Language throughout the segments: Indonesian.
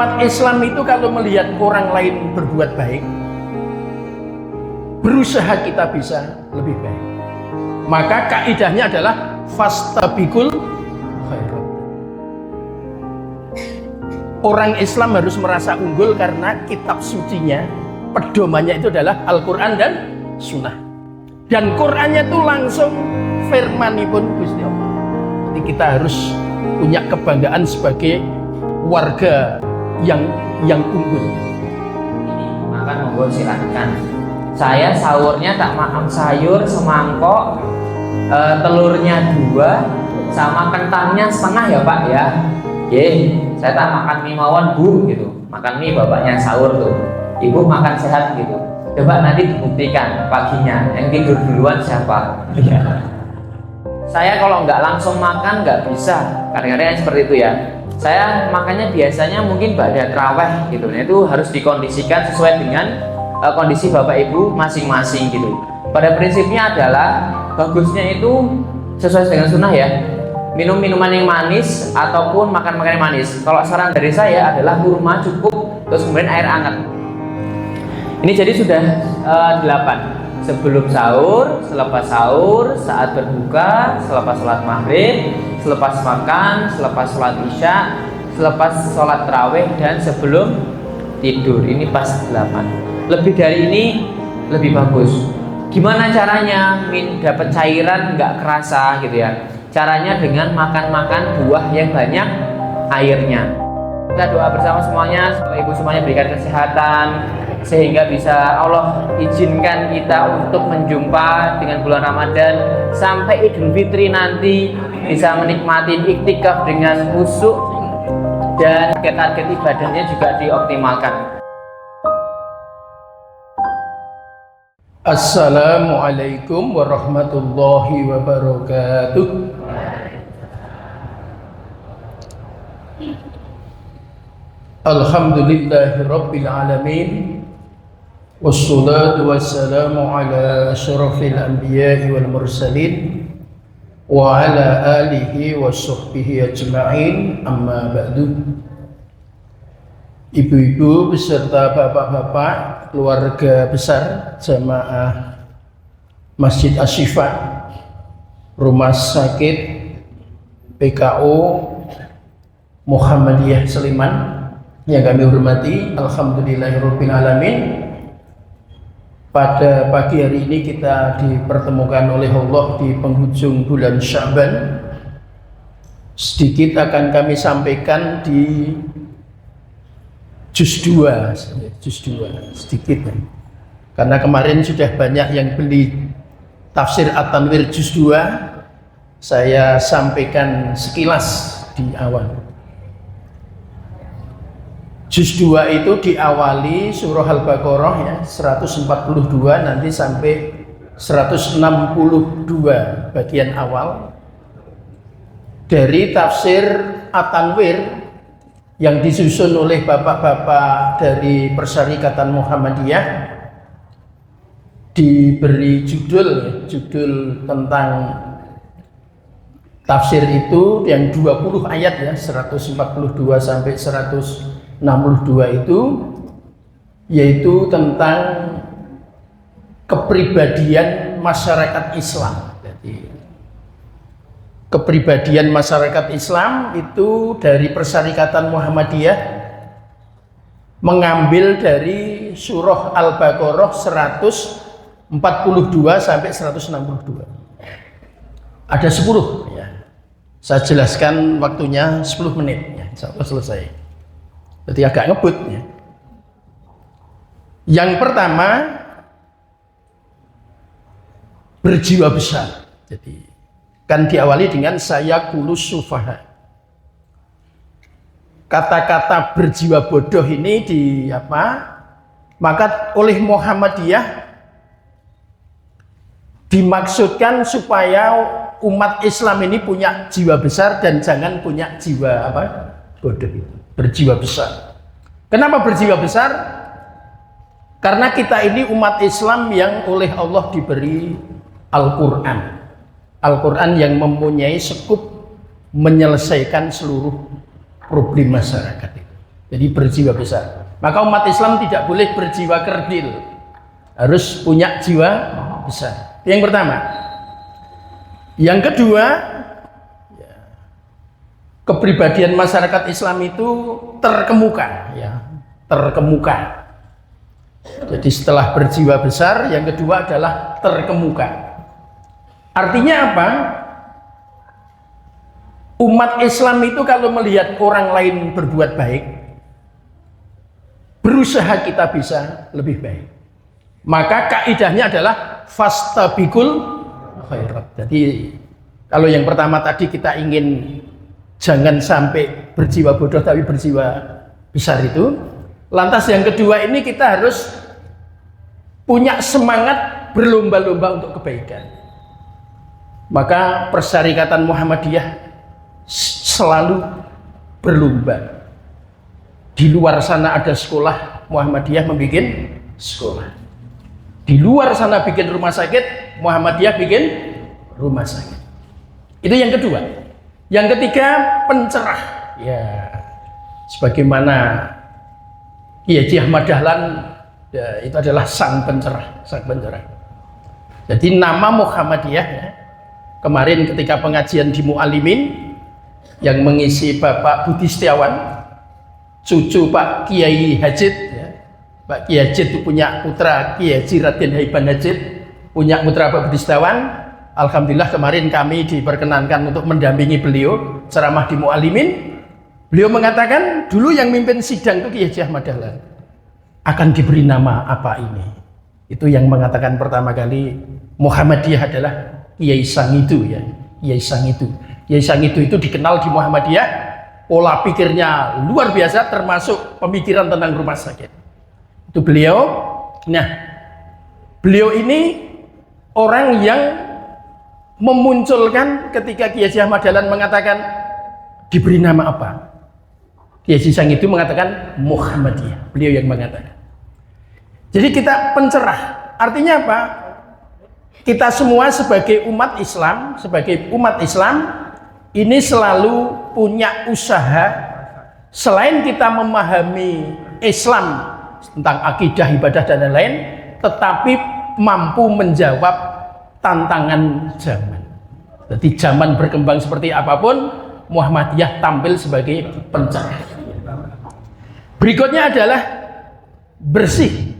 Umat Islam itu kalau melihat orang lain berbuat baik, berusaha kita bisa lebih baik. Maka kaidahnya adalah fastabiqul khairat. Orang Islam harus merasa unggul karena kitab sucinya, pedomannya itu adalah Al-Quran dan Sunnah. Dan Qurannya itu langsung firmanipun Gusti Allah. Jadi kita harus punya kebanggaan sebagai warga yang unggul. Ini makan monggo silahkan. Saya sahurnya tak makan sayur semangkok, telurnya 2 sama kentangnya setengah ya Pak ya. Saya tak makan mie mawon Bu gitu. Makan mie bapaknya sahur tuh. Ibu makan sehat gitu. Coba nanti dibuktikan paginya yang tidur duluan siapa. Saya kalau nggak langsung makan nggak bisa. Kadang-kadang seperti itu ya. Saya makannya biasanya mungkin ba'da traweh gitu. Nah, itu harus dikondisikan sesuai dengan kondisi Bapak Ibu masing-masing gitu. Pada prinsipnya adalah bagusnya itu sesuai dengan sunnah ya. Minum minuman yang manis ataupun makan makanan yang manis. Kalau saran dari saya adalah kurma cukup, terus kemudian air hangat. Ini jadi sudah 8. Sebelum sahur, selepas sahur, saat berbuka, selepas sholat maghrib, selepas makan, selepas sholat isya, selepas sholat tarawih, dan sebelum tidur. Ini pas 8. Lebih dari ini lebih bagus. Gimana caranya dapat cairan nggak kerasa gitu ya? Caranya dengan makan buah yang banyak airnya. Kita doa bersama semuanya, supaya ibu semuanya berikan kesehatan, sehingga bisa Allah izinkan kita untuk menjumpa dengan bulan Ramadan sampai Idul Fitri nanti bisa menikmati iktikaf dengan khusyuk dan target ibadahnya juga dioptimalkan. Assalamualaikum warahmatullahi wabarakatuh. Alhamdulillahi rabbil alamin. Wassalatu wassalamu ala asyrafil anbiya'i wal mursalin wa ala alihi wa sahbihi ajma'in, amma ba'du. Ibu-ibu beserta bapak-bapak, keluarga besar jamaah Masjid Asy-Syifa, Rumah Sakit PKO Muhammadiyah Sleman yang kami hormati, alhamdulillahirabbil alamin. Pada pagi hari ini kita dipertemukan oleh Allah di penghujung bulan Sya'ban. Sedikit akan kami sampaikan di juz 2 sedikit. Karena kemarin sudah banyak yang beli tafsir At-Tanwir juz 2, saya sampaikan sekilas di awal. Juz 2 itu diawali surah Al-Baqarah ya, 142 nanti sampai 162 bagian awal dari tafsir At-Tanwir yang disusun oleh bapak-bapak dari Persyarikatan Muhammadiyah, diberi judul tentang tafsir itu yang 20 ayat ya, 142 sampai 162 itu, yaitu tentang kepribadian masyarakat Islam. Jadi kepribadian masyarakat Islam itu dari Persyarikatan Muhammadiyah mengambil dari surah Al-Baqarah 142 sampai 162. Ada 10 ya. Saya jelaskan waktunya 10 menit ya, insya Allah selesai. Jadi agak ngebut ya. Yang pertama, berjiwa besar. Jadi kan diawali dengan saya kulus sufaha. Kata-kata berjiwa bodoh ini maka oleh Muhammadiyah dimaksudkan supaya umat Islam ini punya jiwa besar dan jangan punya jiwa bodoh itu. Berjiwa besar. Kenapa berjiwa besar? Karena kita ini umat Islam yang oleh Allah diberi Al-Quran. Al-Quran yang mempunyai sekup menyelesaikan seluruh problem masyarakat itu. Jadi berjiwa besar. Maka umat Islam tidak boleh berjiwa kerdil, harus punya jiwa besar. Yang pertama. Yang kedua, kepribadian masyarakat Islam itu terkemuka, ya, terkemuka. Jadi setelah berjiwa besar, yang kedua adalah terkemuka. Artinya apa? Umat Islam itu kalau melihat orang lain berbuat baik, berusaha kita bisa lebih baik. Maka kaidahnya adalah fastabiqul khairat. Jadi kalau yang pertama tadi kita ingin jangan sampai berjiwa bodoh tapi berjiwa besar itu. Lantas yang kedua ini kita harus punya semangat berlomba-lomba untuk kebaikan. Maka Persyarikatan Muhammadiyah selalu berlomba. Di luar sana ada sekolah, Muhammadiyah membuat sekolah. Di luar sana bikin rumah sakit, Muhammadiyah bikin rumah sakit. Itu yang kedua. Yang ketiga, pencerah. Ya, sebagaimana Kiai Haji Ahmad Dahlan, ya, itu adalah sang pencerah, sang pencerah. Jadi nama Muhammadiyah, ya, kemarin ketika pengajian di Mu'alimin yang mengisi Bapak Budi Setiawan, cucu Pak Kiai Hajid, ya. Pak Kiai Hajid itu punya putra Kiai Haji Raden Haiban Hajid, punya putra Pak Budi Setiawan. Alhamdulillah kemarin kami diperkenankan untuk mendampingi beliau ceramah di Mu'alimin. Beliau mengatakan dulu yang mimpin sidang itu Kiai Haji Ahmad Dahlan, akan diberi nama apa ini? Itu yang mengatakan pertama kali Muhammadiyah adalah Kiai Sangidu, ya, Kiai Sangidu. Kiai Sangidu itu dikenal di Muhammadiyah, pola pikirnya luar biasa, termasuk pemikiran tentang rumah sakit. Itu beliau. Nah, beliau ini orang yang memunculkan ketika Kiai Haji Ahmad Dahlan mengatakan diberi nama apa? Kiai Haji Sangidu mengatakan Muhammadiyah. Beliau yang mengatakan. Jadi kita pencerah. Artinya apa? Kita semua sebagai umat Islam, ini selalu punya usaha, selain kita memahami Islam tentang akidah, ibadah dan lain-lain, tetapi mampu menjawab tantangan zaman. Jadi zaman berkembang seperti apapun, Muhammadiyah tampil sebagai pencerah. Berikutnya adalah bersih.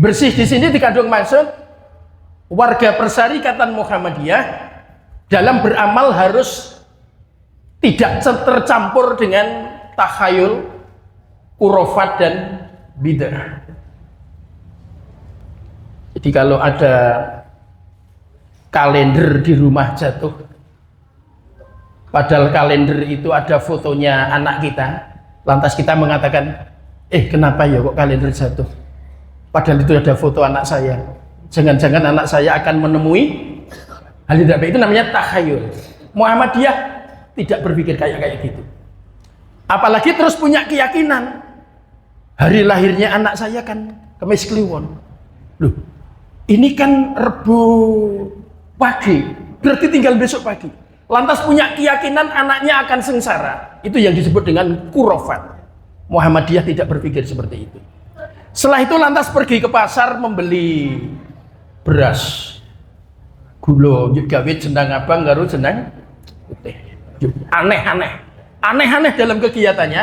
Bersih di sini dikandung maksud warga Persyarikatan Muhammadiyah dalam beramal harus tidak tercampur dengan takhayul, khurafat dan bid'ah. Jadi kalau ada kalender di rumah jatuh, padahal kalender itu ada fotonya anak kita, lantas kita mengatakan, kenapa ya kok kalender jatuh? Padahal itu ada foto anak saya. Jangan-jangan anak saya akan menemui hal yang tidak baik. Itu namanya takhayul. Muhammadiyah tidak berpikir kayak gitu. Apalagi terus punya keyakinan hari lahirnya anak saya kan Kemis Kliwon. Loh, ini kan Rebo pagi, berarti tinggal besok pagi. Lantas punya keyakinan anaknya akan sengsara. Itu yang disebut dengan khurafat. Muhammadiyah tidak berpikir seperti itu. Setelah itu lantas pergi ke pasar membeli beras, gula, gawe jenang abang karo jenang putih. Aneh-aneh dalam kegiatannya.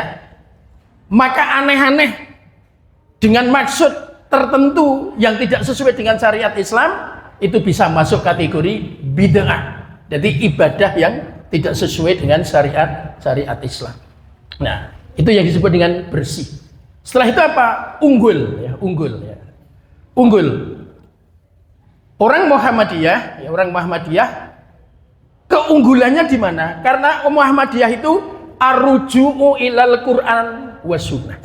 Maka aneh-aneh dengan maksud tertentu yang tidak sesuai dengan syariat Islam, itu bisa masuk kategori bid'ah. Jadi ibadah yang tidak sesuai dengan syariat Islam. Nah, itu yang disebut dengan bersih. Setelah itu apa? Unggul. Orang Muhammadiyah, keunggulannya di mana? Karena Muhammadiyah itu arruju'u ilal Quran was sunnah.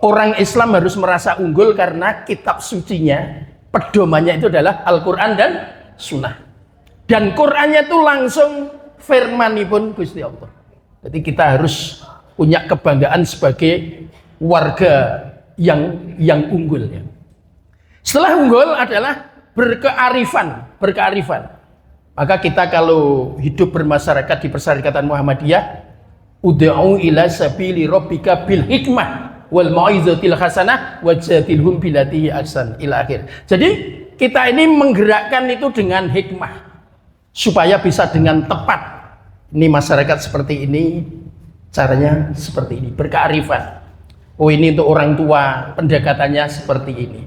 Orang Islam harus merasa unggul karena kitab sucinya, pedomannya itu adalah Al-Quran dan Sunnah. Dan Qurannya itu langsung firmanipun Gusti Allah. Jadi kita harus punya kebanggaan sebagai warga yang unggul, ya. Setelah unggul adalah berkearifan. Maka kita kalau hidup bermasyarakat di Persyarikatan Muhammadiyah, ud'u ila sabili rabbika bil hikmah wal mau'izatil hasanah wajadilhum billati ahsan ila akhir. Jadi kita ini menggerakkan itu dengan hikmah supaya bisa dengan tepat. Ini masyarakat seperti ini, caranya seperti ini, berkearifan. Oh, ini untuk orang tua, pendekatannya seperti ini.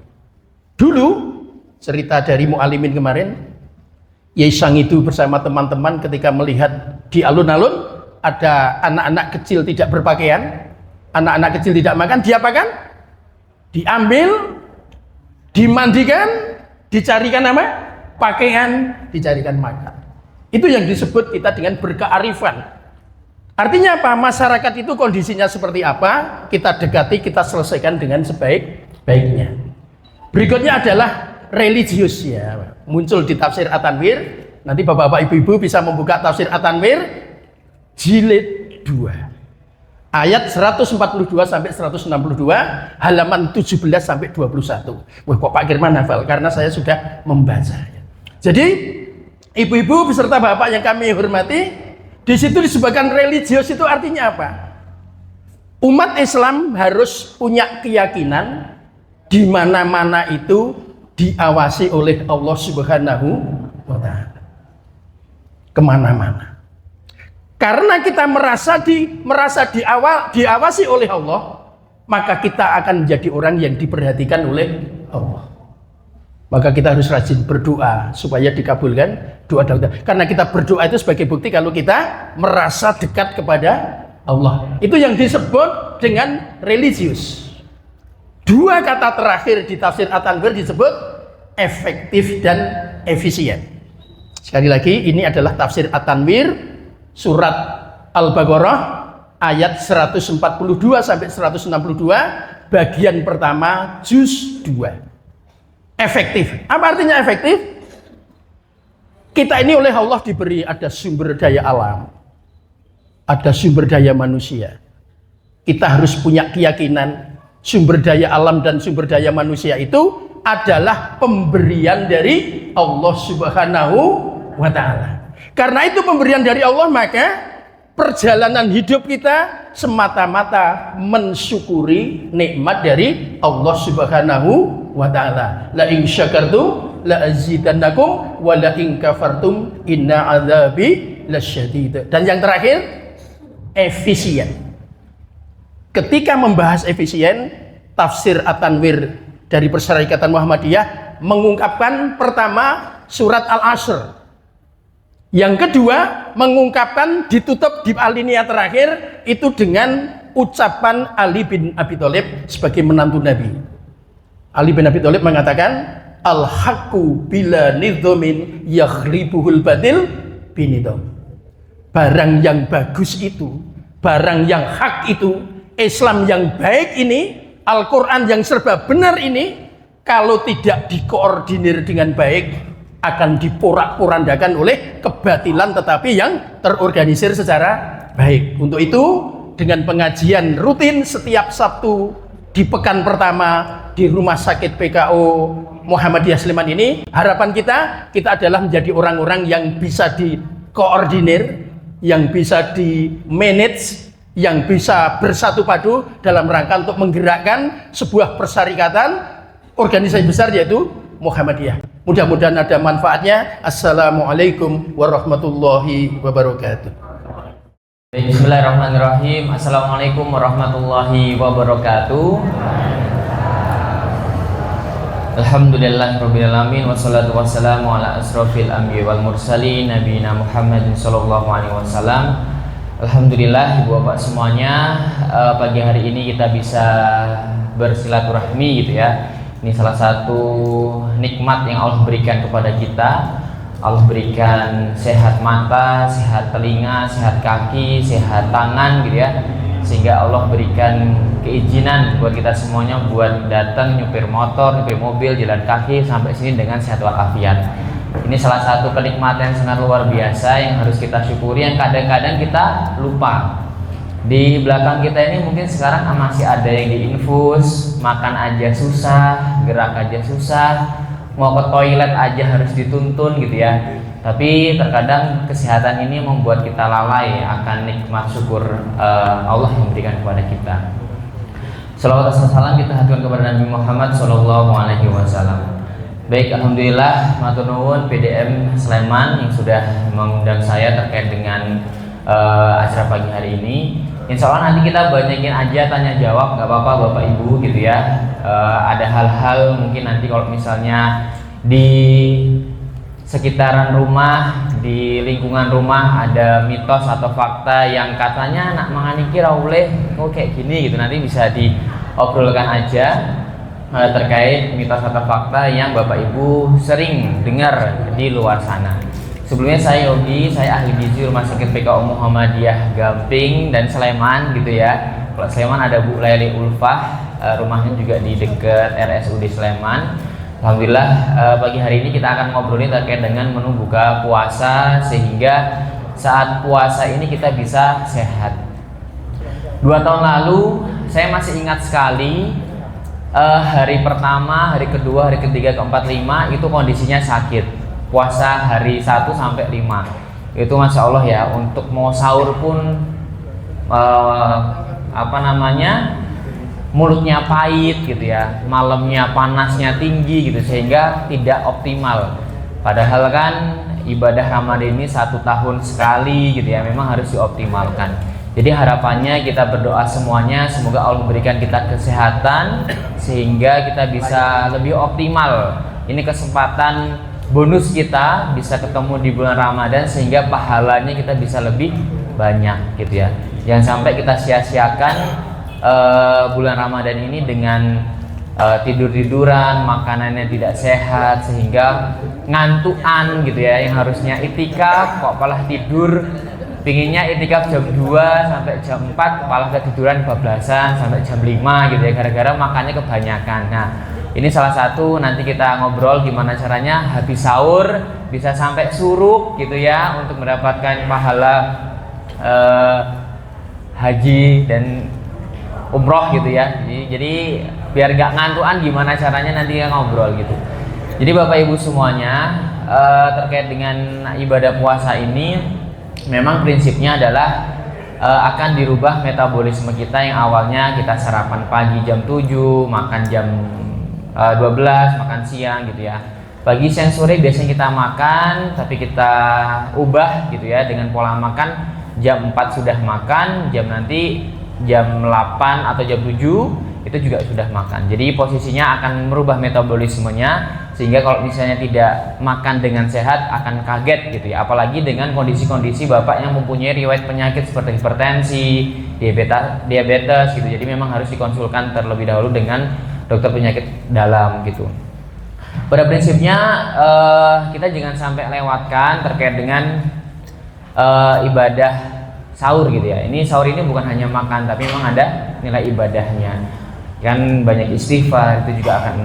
Dulu cerita dari Mu'alimin kemarin, Yai Sang itu bersama teman-teman ketika melihat di alun-alun ada anak-anak kecil tidak berpakaian, anak-anak kecil tidak makan, diapakan? Diambil, dimandikan, dicarikan apa? Pakaian, dicarikan makan. Itu yang disebut kita dengan berkearifan. Artinya apa? Masyarakat itu kondisinya seperti apa? Kita dekati, kita selesaikan dengan sebaik-baiknya. Berikutnya adalah religius ya. Muncul di tafsir At-Tanwir. Nanti bapak-bapak ibu-ibu bisa membuka tafsir At-Tanwir jilid 2. Ayat 142 sampai 162, halaman 17 sampai 21. Wah, kok Pak Kirman hafal? Karena saya sudah membaca. Jadi, ibu-ibu beserta bapak yang kami hormati, di situ disebutkan religius itu artinya apa? Umat Islam harus punya keyakinan di mana-mana itu diawasi oleh Allah Subhanahu wa Ta'ala. Kemana-mana. Karena kita merasa diawasi oleh Allah, maka kita akan menjadi orang yang diperhatikan oleh Allah. Maka kita harus rajin berdoa supaya dikabulkan doa-doa kita. Karena kita berdoa itu sebagai bukti kalau kita merasa dekat kepada Allah. Itu yang disebut dengan religius. Dua kata terakhir di tafsir At-Tanwir disebut efektif dan efisien. Sekali lagi, ini adalah tafsir At-Tanwir surat Al-Baqarah ayat 142 sampai 162 bagian pertama juz 2. Efektif. Apa artinya efektif? Kita ini oleh Allah diberi ada sumber daya alam, ada sumber daya manusia. Kita harus punya keyakinan sumber daya alam dan sumber daya manusia itu adalah pemberian dari Allah Subhanahu wa Ta'ala. Karena itu pemberian dari Allah, maka perjalanan hidup kita semata-mata mensyukuri nikmat dari Allah Subhanahu wa Ta'ala. La in syakartum la azidannakum wa la in kafartum inna adzabi lasyadid. Dan yang terakhir, efisien. Ketika membahas efisien, tafsir At-Tanwir dari Persyarikatan Muhammadiyah mengungkapkan pertama surat Al-Asr. Yang kedua, mengungkapkan ditutup di alinea terakhir itu dengan ucapan Ali bin Abi Thalib sebagai menantu Nabi. Ali bin Abi Thalib mengatakan, al-haqqu bila nidhamin yaghlibuhul batil binidham. Barang yang bagus itu, barang yang hak itu, Islam yang baik ini, Al-Quran yang serba benar ini, kalau tidak dikoordinir dengan baik, akan diporak-porandakan oleh kebatilan tetapi yang terorganisir secara baik. Untuk itu, dengan pengajian rutin setiap Sabtu di pekan pertama di Rumah Sakit PKO Muhammadiyah Sleman ini, harapan kita adalah menjadi orang-orang yang bisa dikoordinir, yang bisa di-manage, yang bisa bersatu padu dalam rangka untuk menggerakkan sebuah persyarikatan organisasi besar yaitu Muhammadiyah. Mudah-mudahan ada manfaatnya. Assalamualaikum warahmatullahi wabarakatuh. Bismillahirrahmanirrahim. Assalamualaikum warahmatullahi wabarakatuh. Alhamdulillahirabbil alamin wassalatu wassalamu ala asrofil anbiya'i wal mursalin nabiyina Muhammadin sallallahu alaihi wasallam. Alhamdulillah Ibu Bapak semuanya, pagi hari ini kita bisa bersilaturahmi gitu ya. Ini salah satu nikmat yang Allah berikan kepada kita. Allah berikan sehat mata, sehat telinga, sehat kaki, sehat tangan gitu ya. Sehingga Allah berikan keizinan buat kita semuanya buat datang nyupir motor, nyupir mobil, jalan kaki sampai sini dengan sehat walafiat. Ini salah satu kenikmatan yang sangat luar biasa yang harus kita syukuri, yang kadang-kadang kita lupa. Di belakang kita ini mungkin sekarang masih ada yang diinfus, makan aja susah, gerak aja susah, mau ke toilet aja harus dituntun gitu ya. Tapi terkadang kesehatan ini membuat kita lalai akan nikmat syukur Allah yang memberikan kepada kita. Salawat dan salam kita haturkan kepada Nabi Muhammad SAW. Baik, alhamdulillah matur nuwun PDM Sleman yang sudah mengundang saya terkait dengan acara pagi hari ini. Insya Allah nanti kita banyakin aja tanya jawab, nggak apa-apa Bapak Ibu gitu ya. Ada hal-hal mungkin nanti kalau misalnya di sekitaran rumah, di lingkungan rumah ada mitos atau fakta yang katanya nak mangan iki ra oleh kok kayak gini gitu, nanti bisa diobrolkan aja terkait mitos atau fakta yang Bapak Ibu sering dengar di luar sana. Sebelumnya saya Yogi, saya ahli gizi Rumah Sakit PKU Muhammadiyah Gamping dan Sleman gitu ya. Kalau Sleman ada Bu Leli Ulfah, rumahnya juga di dekat RSUD Sleman. Alhamdulillah pagi hari ini kita akan ngobrolin terkait dengan menu buka puasa sehingga saat puasa ini kita bisa sehat. 2 tahun lalu saya masih ingat sekali hari pertama, hari kedua, hari ketiga, keempat, 5 itu kondisinya sakit. Puasa hari 1 sampai 5 itu Masya Allah ya, untuk mau sahur pun mulutnya pahit gitu ya, malamnya panasnya tinggi gitu sehingga tidak optimal. Padahal kan ibadah Ramadan ini 1 tahun sekali gitu ya, memang harus dioptimalkan. Jadi harapannya kita berdoa semuanya semoga Allah memberikan kita kesehatan sehingga kita bisa lebih optimal. Ini kesempatan bonus kita bisa ketemu di bulan Ramadan sehingga pahalanya kita bisa lebih banyak gitu ya. Jangan sampai kita sia-siakan bulan Ramadan ini dengan tidur-tiduran, makanannya tidak sehat sehingga ngantuan gitu ya, yang harusnya itikaf kok malah tidur, pinginnya itikaf jam 2 sampai jam 4 malah ketiduran bablasan sampai jam 5 gitu ya, gara-gara makannya kebanyakan. Nah ini salah satu, nanti kita ngobrol gimana caranya habis sahur bisa sampai suruk gitu ya untuk mendapatkan pahala haji dan umroh gitu ya. Jadi biar gak ngantuan gimana caranya nanti kita ngobrol gitu. Jadi Bapak Ibu semuanya terkait dengan ibadah puasa ini memang prinsipnya adalah akan dirubah metabolisme kita yang awalnya kita sarapan pagi jam 7, makan jam 12, makan siang gitu ya. Pagi, siang, sore biasanya kita makan, tapi kita ubah gitu ya dengan pola makan jam 4 sudah makan, jam 8 atau jam 7 itu juga sudah makan. Jadi posisinya akan merubah metabolismenya sehingga kalau misalnya tidak makan dengan sehat akan kaget gitu ya. Apalagi dengan kondisi-kondisi Bapak yang mempunyai riwayat penyakit seperti hipertensi, diabetes gitu. Jadi memang harus dikonsulkan terlebih dahulu dengan dokter penyakit dalam gitu. Pada prinsipnya kita jangan sampai lewatkan terkait dengan ibadah sahur gitu ya. Ini sahur ini bukan hanya makan tapi memang ada nilai ibadahnya. Kan banyak istighfar, itu juga akan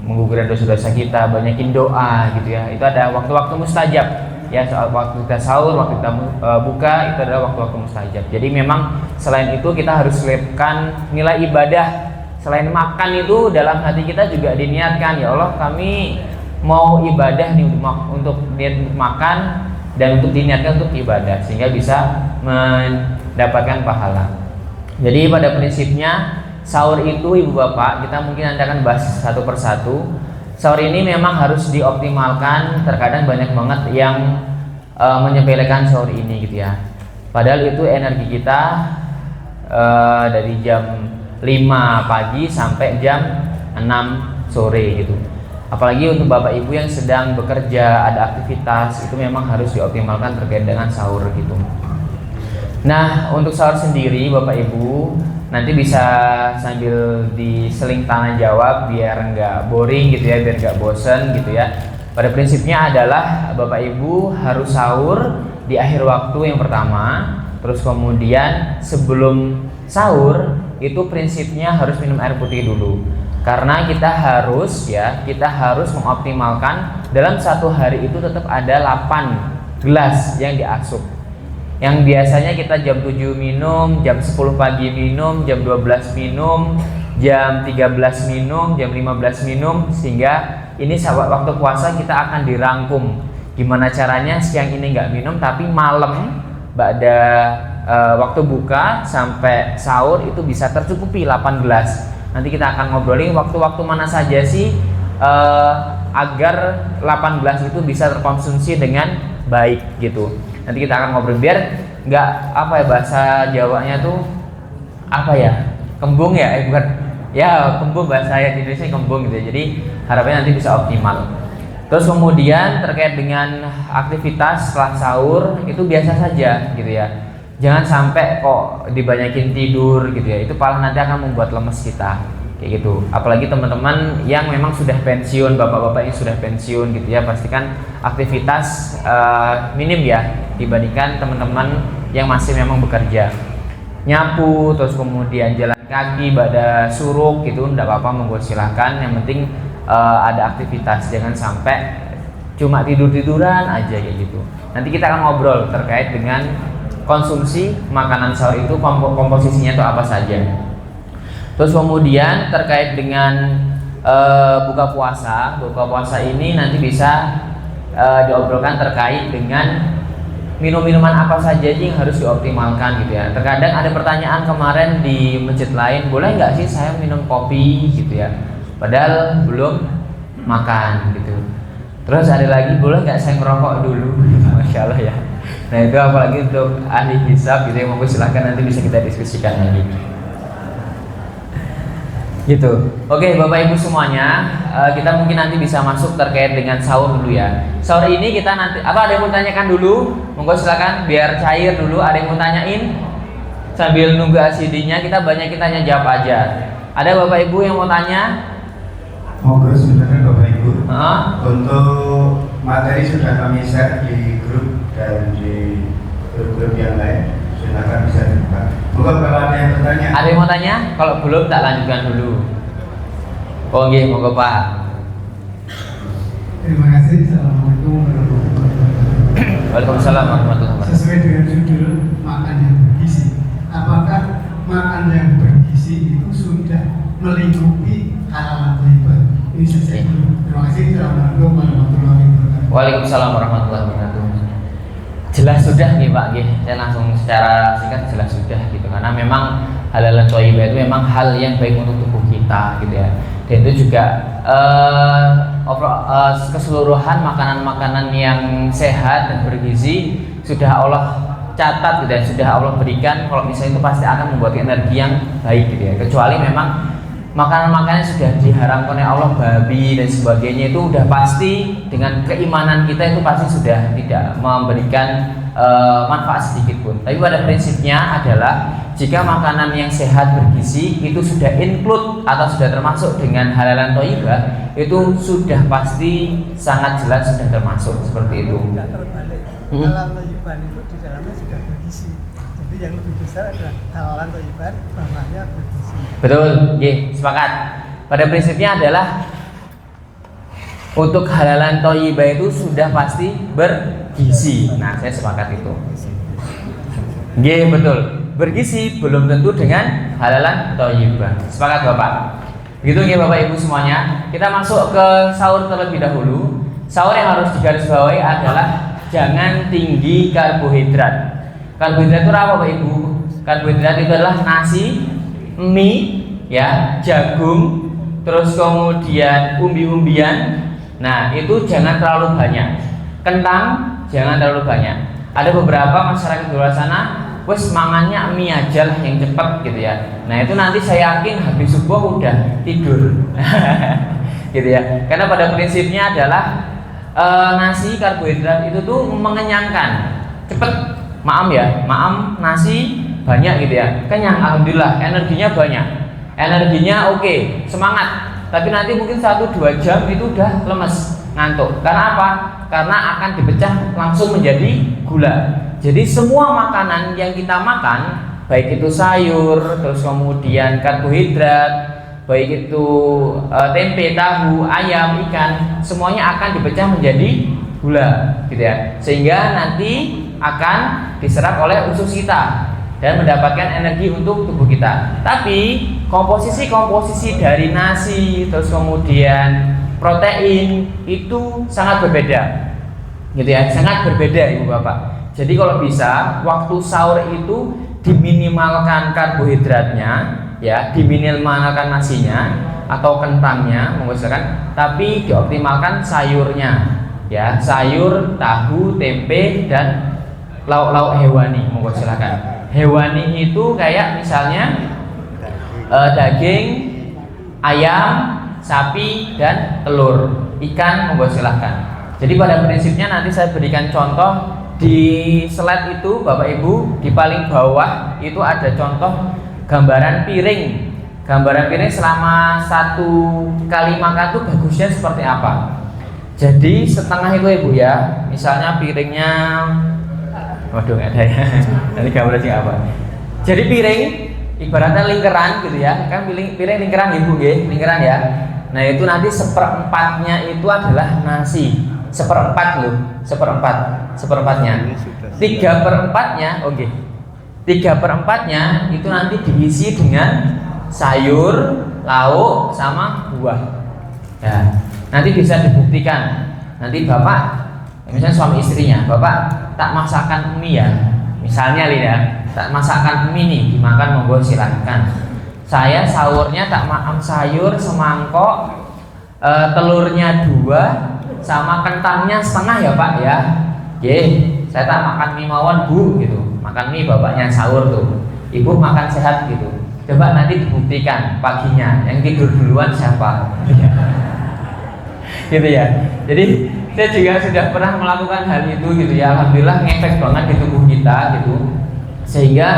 menggugurkan dosa-dosa kita, banyakin doa gitu ya. Itu ada waktu-waktu mustajab ya, soal waktu kita sahur, waktu kita buka itu adalah waktu-waktu mustajab. Jadi memang selain itu kita harus selipkan nilai ibadah. Selain makan itu dalam hati kita juga diniatkan, ya Allah kami mau ibadah nih untuk niat makan dan untuk diniatkan untuk ibadah sehingga bisa mendapatkan pahala. Jadi pada prinsipnya sahur itu Ibu Bapak, kita mungkin nanti akan bahas satu persatu. Sahur ini memang harus dioptimalkan. Terkadang banyak banget yang menyepelekan sahur ini gitu ya. Padahal itu energi kita dari jam 5 pagi sampai jam 6 sore gitu. Apalagi untuk Bapak Ibu yang sedang bekerja, ada aktivitas, itu memang harus dioptimalkan terkait dengan sahur gitu. Nah, untuk sahur sendiri Bapak Ibu nanti bisa sambil diseling tanya jawab biar nggak boring gitu ya, biar nggak bosen gitu ya. Pada prinsipnya adalah Bapak Ibu harus sahur di akhir waktu yang pertama, terus kemudian sebelum sahur itu prinsipnya harus minum air putih dulu. Karena kita harus mengoptimalkan dalam satu hari itu tetap ada 8 gelas yang diasup. Yang biasanya kita jam 7 minum, jam 10 pagi minum, jam 12 minum, jam 13 minum, jam 15 minum, sehingga ini sahabat waktu puasa kita akan dirangkum. Gimana caranya siang ini nggak minum, tapi malam pada waktu buka sampai sahur itu bisa tercukupi 8 gelas. Nanti kita akan ngobrolin waktu-waktu mana saja sih agar 8 gelas itu bisa terkonsumsi dengan baik gitu. Nanti kita akan ngobrol biar nggak apa ya, bahasa Jawanya tuh apa ya, kembung ya, bukan ya, kembung, bahasa Indonesia kembung gitu ya. Jadi harapannya nanti bisa optimal. Terus kemudian terkait dengan aktivitas setelah sahur itu biasa saja gitu ya. Jangan sampai kok dibanyakin tidur gitu ya. Itu malah nanti akan membuat lemes kita. Kayak gitu. Apalagi teman-teman yang memang sudah pensiun, bapak-bapak yang sudah pensiun gitu ya, pastikan aktivitas minim ya dibandingkan teman-teman yang masih memang bekerja. Nyapu, terus kemudian jalan kaki pada suruk gitu, enggak apa-apa, monggo silahkan. Yang penting ada aktivitas, jangan sampai cuma tidur-tiduran aja kayak gitu. Nanti kita akan ngobrol terkait dengan konsumsi makanan sahur itu, komposisinya itu apa saja. Terus kemudian terkait dengan buka puasa ini nanti bisa diobrolkan terkait dengan minum-minuman apa saja yang harus dioptimalkan gitu ya. Terkadang ada pertanyaan kemarin di masjid lain, boleh nggak sih saya minum kopi gitu ya, padahal belum makan gitu. Terus ada lagi, boleh nggak saya ngerokok dulu? Masya Allah ya. Nah itu apalagi untuk ahli hisab gitu ya, monggo silahkan nanti bisa kita diskusikan lagi. Gitu. Oke Bapak Ibu semuanya, kita mungkin nanti bisa masuk terkait dengan sahur dulu ya. Sahur ini kita nanti ada yang mau tanyakan dulu? Monggo silakan biar cair dulu. Ada yang mau tanyain? Sambil nunggu ACD-nya kita banyak tanya jawab aja. Ada Bapak Ibu yang mau tanya? Monggo sebenarnya Bapak Ibu. Untuk materi sudah kami share di grup dan di grup-grup yang lain. Silakan bisa dibuka. Monggo kalau ada yang bertanya. Ada yang mau tanya? Kalau belum tak lanjutkan dulu. Oh nggih, monggo Pak. Terima kasih. Assalamualaikum warahmatullahi wabarakatuh. Waalaikumsalam warahmatullahi wabarakatuh. Sesuai dengan judul makan yang bergizi, apakah makan yang bergizi itu sudah melingkupi halal atau thayyibah? Ini saja dulu. Terima kasih. Assalamualaikum warahmatullahi wabarakatuh. Waalaikumsalam warahmatullahi wabarakatuh. Jelas sudah nih Pak, saya langsung secara singkat jelas sudah gitu, karena memang halal dan thayyibah itu memang hal yang baik untuk tubuh kita gitu ya. Dan itu juga keseluruhan makanan-makanan yang sehat dan bergizi sudah Allah catat gitu ya, sudah Allah berikan kalau misalnya itu pasti akan membuat energi yang baik gitu ya. Kecuali memang makanan-makanan sudah diharamkan oleh Allah, babi dan sebagainya, itu udah pasti dengan keimanan kita itu pasti sudah tidak memberikan manfaat sedikit pun. Tapi pada prinsipnya adalah jika makanan yang sehat bergizi itu sudah include atau sudah termasuk dengan halal dan thayyibah, itu sudah pasti sangat jelas sudah termasuk seperti itu. Tidak terbalik. Halal thayyibah itu di dalamnya sudah bergizi. Jadi yang lebih besar adalah halal dan thayyibah, bawahnya bergizi. Betul, sepakat. Pada prinsipnya adalah untuk halalan thayyibah itu sudah pasti bergizi. Nah, saya sepakat itu. Betul. Bergizi belum tentu dengan halalan thayyibah. Sepakat Bapak? Gitu Bapak Ibu semuanya. Kita masuk ke sahur terlebih dahulu. Sahur yang harus digarisbawahi adalah jangan tinggi karbohidrat. Karbohidrat itu apa Bapak Ibu? Karbohidrat itu adalah nasi, mie, ya, jagung, terus kemudian umbi-umbian. Nah, itu jangan terlalu banyak. Kentang jangan terlalu banyak. Ada beberapa masyarakat di luar sana, wes mangannya mie aja lah yang cepat gitu ya. Nah, itu nanti saya yakin habis subuh udah tidur. Gitu ya. Karena pada prinsipnya adalah nasi, karbohidrat itu tuh mengenyangkan. Cepet, maam nasi banyak gitu ya, kenyang, alhamdulillah, energinya banyak, energinya oke, semangat. Tapi nanti mungkin 1-2 jam itu udah lemes, ngantuk. Karena apa? Karena akan dipecah langsung menjadi gula. Jadi semua makanan yang kita makan, baik itu sayur, terus kemudian karbohidrat, baik itu tempe, tahu, ayam, ikan, semuanya akan dipecah menjadi gula, gitu ya. Sehingga nanti akan diserap oleh usus kita dan mendapatkan energi untuk tubuh kita. Tapi komposisi dari nasi, terus kemudian protein itu sangat berbeda. gitu ya, sangat berbeda Ibu Bapak. Jadi kalau bisa waktu sahur itu diminimalkan karbohidratnya, ya, diminimalkan nasinya atau kentangnya, monggo silakan, tapi dioptimalkan sayurnya, ya, sayur, tahu, tempe dan lauk-lauk hewani, monggo silakan. Hewani itu kayak misalnya daging, ayam, sapi dan telur, ikan, monggo silakan. Jadi pada prinsipnya nanti saya berikan contoh di slide itu Bapak Ibu, di paling bawah itu ada contoh gambaran piring. Gambaran piring selama satu kali makan tuh bagusnya seperti apa. Jadi setengah itu Ibu ya, misalnya piringnya, waduh nggak ada ya. Nanti gambarnya apa? Jadi piring ibaratnya lingkaran gitu ya, kan piring lingkaran Ibu nggih, lingkaran ya. Nah itu nanti seperempatnya itu adalah nasi, seperempat loh, seperempatnya. 3/4-nya, oke, 3/4-nya itu nanti diisi dengan sayur, lauk, sama buah. Ya, nanti bisa dibuktikan. Nanti Bapak, misalnya suami istrinya, Bapak tak masakan mie ya, misalnya ya, tak masakan mie nih, dimakan monggo silahkan. Saya sahurnya tak makan sayur semangkok, telurnya 2, sama kentangnya setengah ya Pak ya. Oke, saya tak makan mie mawon Bu gitu. Makan mie bapaknya sahur tuh. Ibu makan sehat gitu. Coba nanti dibuktikan paginya yang tidur duluan siapa. Gitu ya. Jadi saya juga sudah pernah melakukan hal itu gitu ya. Alhamdulillah ngefek banget di tubuh kita gitu. Sehingga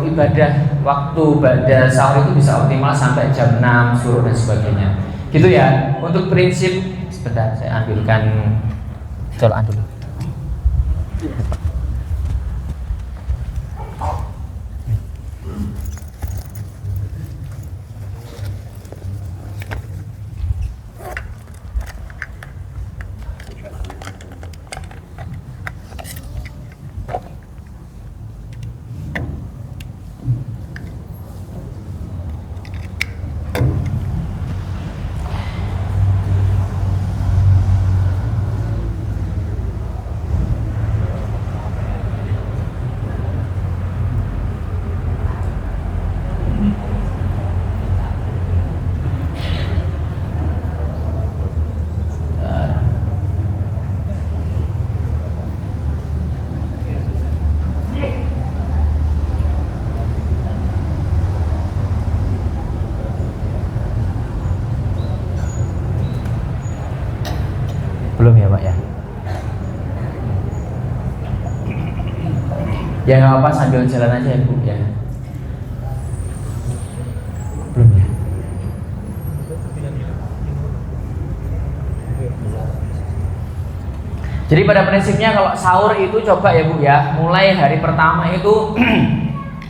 ibadah waktu pada sahur itu bisa optimal sampai jam 6 suruh dan sebagainya. Gitu ya. Untuk prinsip, sebentar saya ambilkan colokan dulu. Belum ya Pak ya? Ya nggak apa-apa sambil jalan aja ya Bu ya. Belum ya? Jadi pada prinsipnya kalau sahur itu coba ya Bu ya, mulai hari pertama itu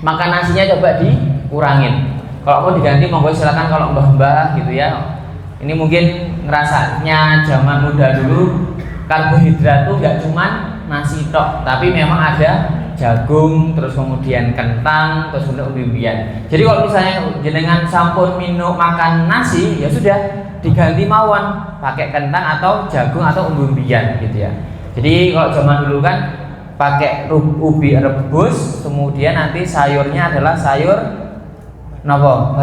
makan nasinya coba dikurangin. Kalau mau diganti monggo silakan, kalau mbah-mbah gitu ya. Ini mungkin ngerasanya zaman muda dulu karbohidrat tuh nggak cuman nasi tok, tapi memang ada jagung, terus kemudian kentang, terus kemudian umbi-umbian. Jadi kalau misalnya jenengan sampun minum makan nasi, ya sudah diganti mawon pakai kentang atau jagung atau umbi-umbian gitu ya. Jadi kalau zaman dulu kan pakai ubi rebus, kemudian nanti sayurnya adalah sayur nopo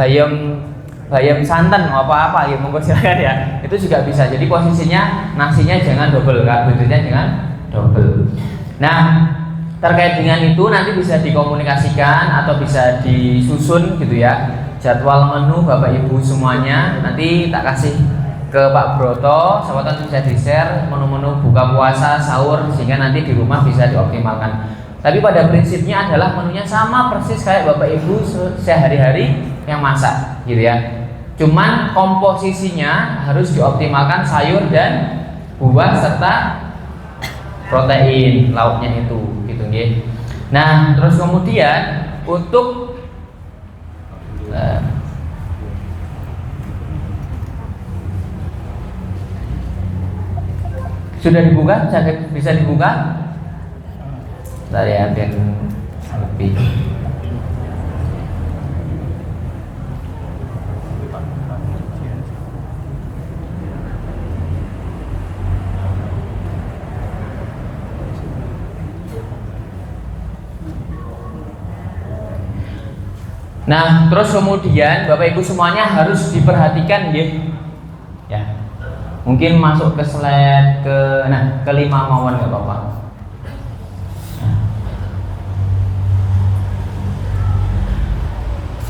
bayam santan apa-apa ya, monggo silakan ya. Itu juga bisa. Jadi posisinya nasinya jangan double, karbohidratnya jangan double. Nah, terkait dengan itu nanti bisa dikomunikasikan atau bisa disusun gitu ya. Jadwal menu Bapak Ibu semuanya nanti tak kasih ke Pak Broto, sahabat bisa di-share menu-menu buka puasa, sahur, sehingga nanti di rumah bisa dioptimalkan. Tapi pada prinsipnya adalah menunya sama persis kayak Bapak Ibu sehari-hari yang masak gitu ya. Cuman komposisinya harus dioptimalkan sayur dan buah serta protein lauknya itu gitu nggih. Nah, terus kemudian untuk sudah dibuka, bisa dibuka? Bentar ya, biar lebih. Nah, terus kemudian Bapak Ibu semuanya harus diperhatikan ya. Mungkin masuk ke slide ke-5 mawon nggak apa-apa.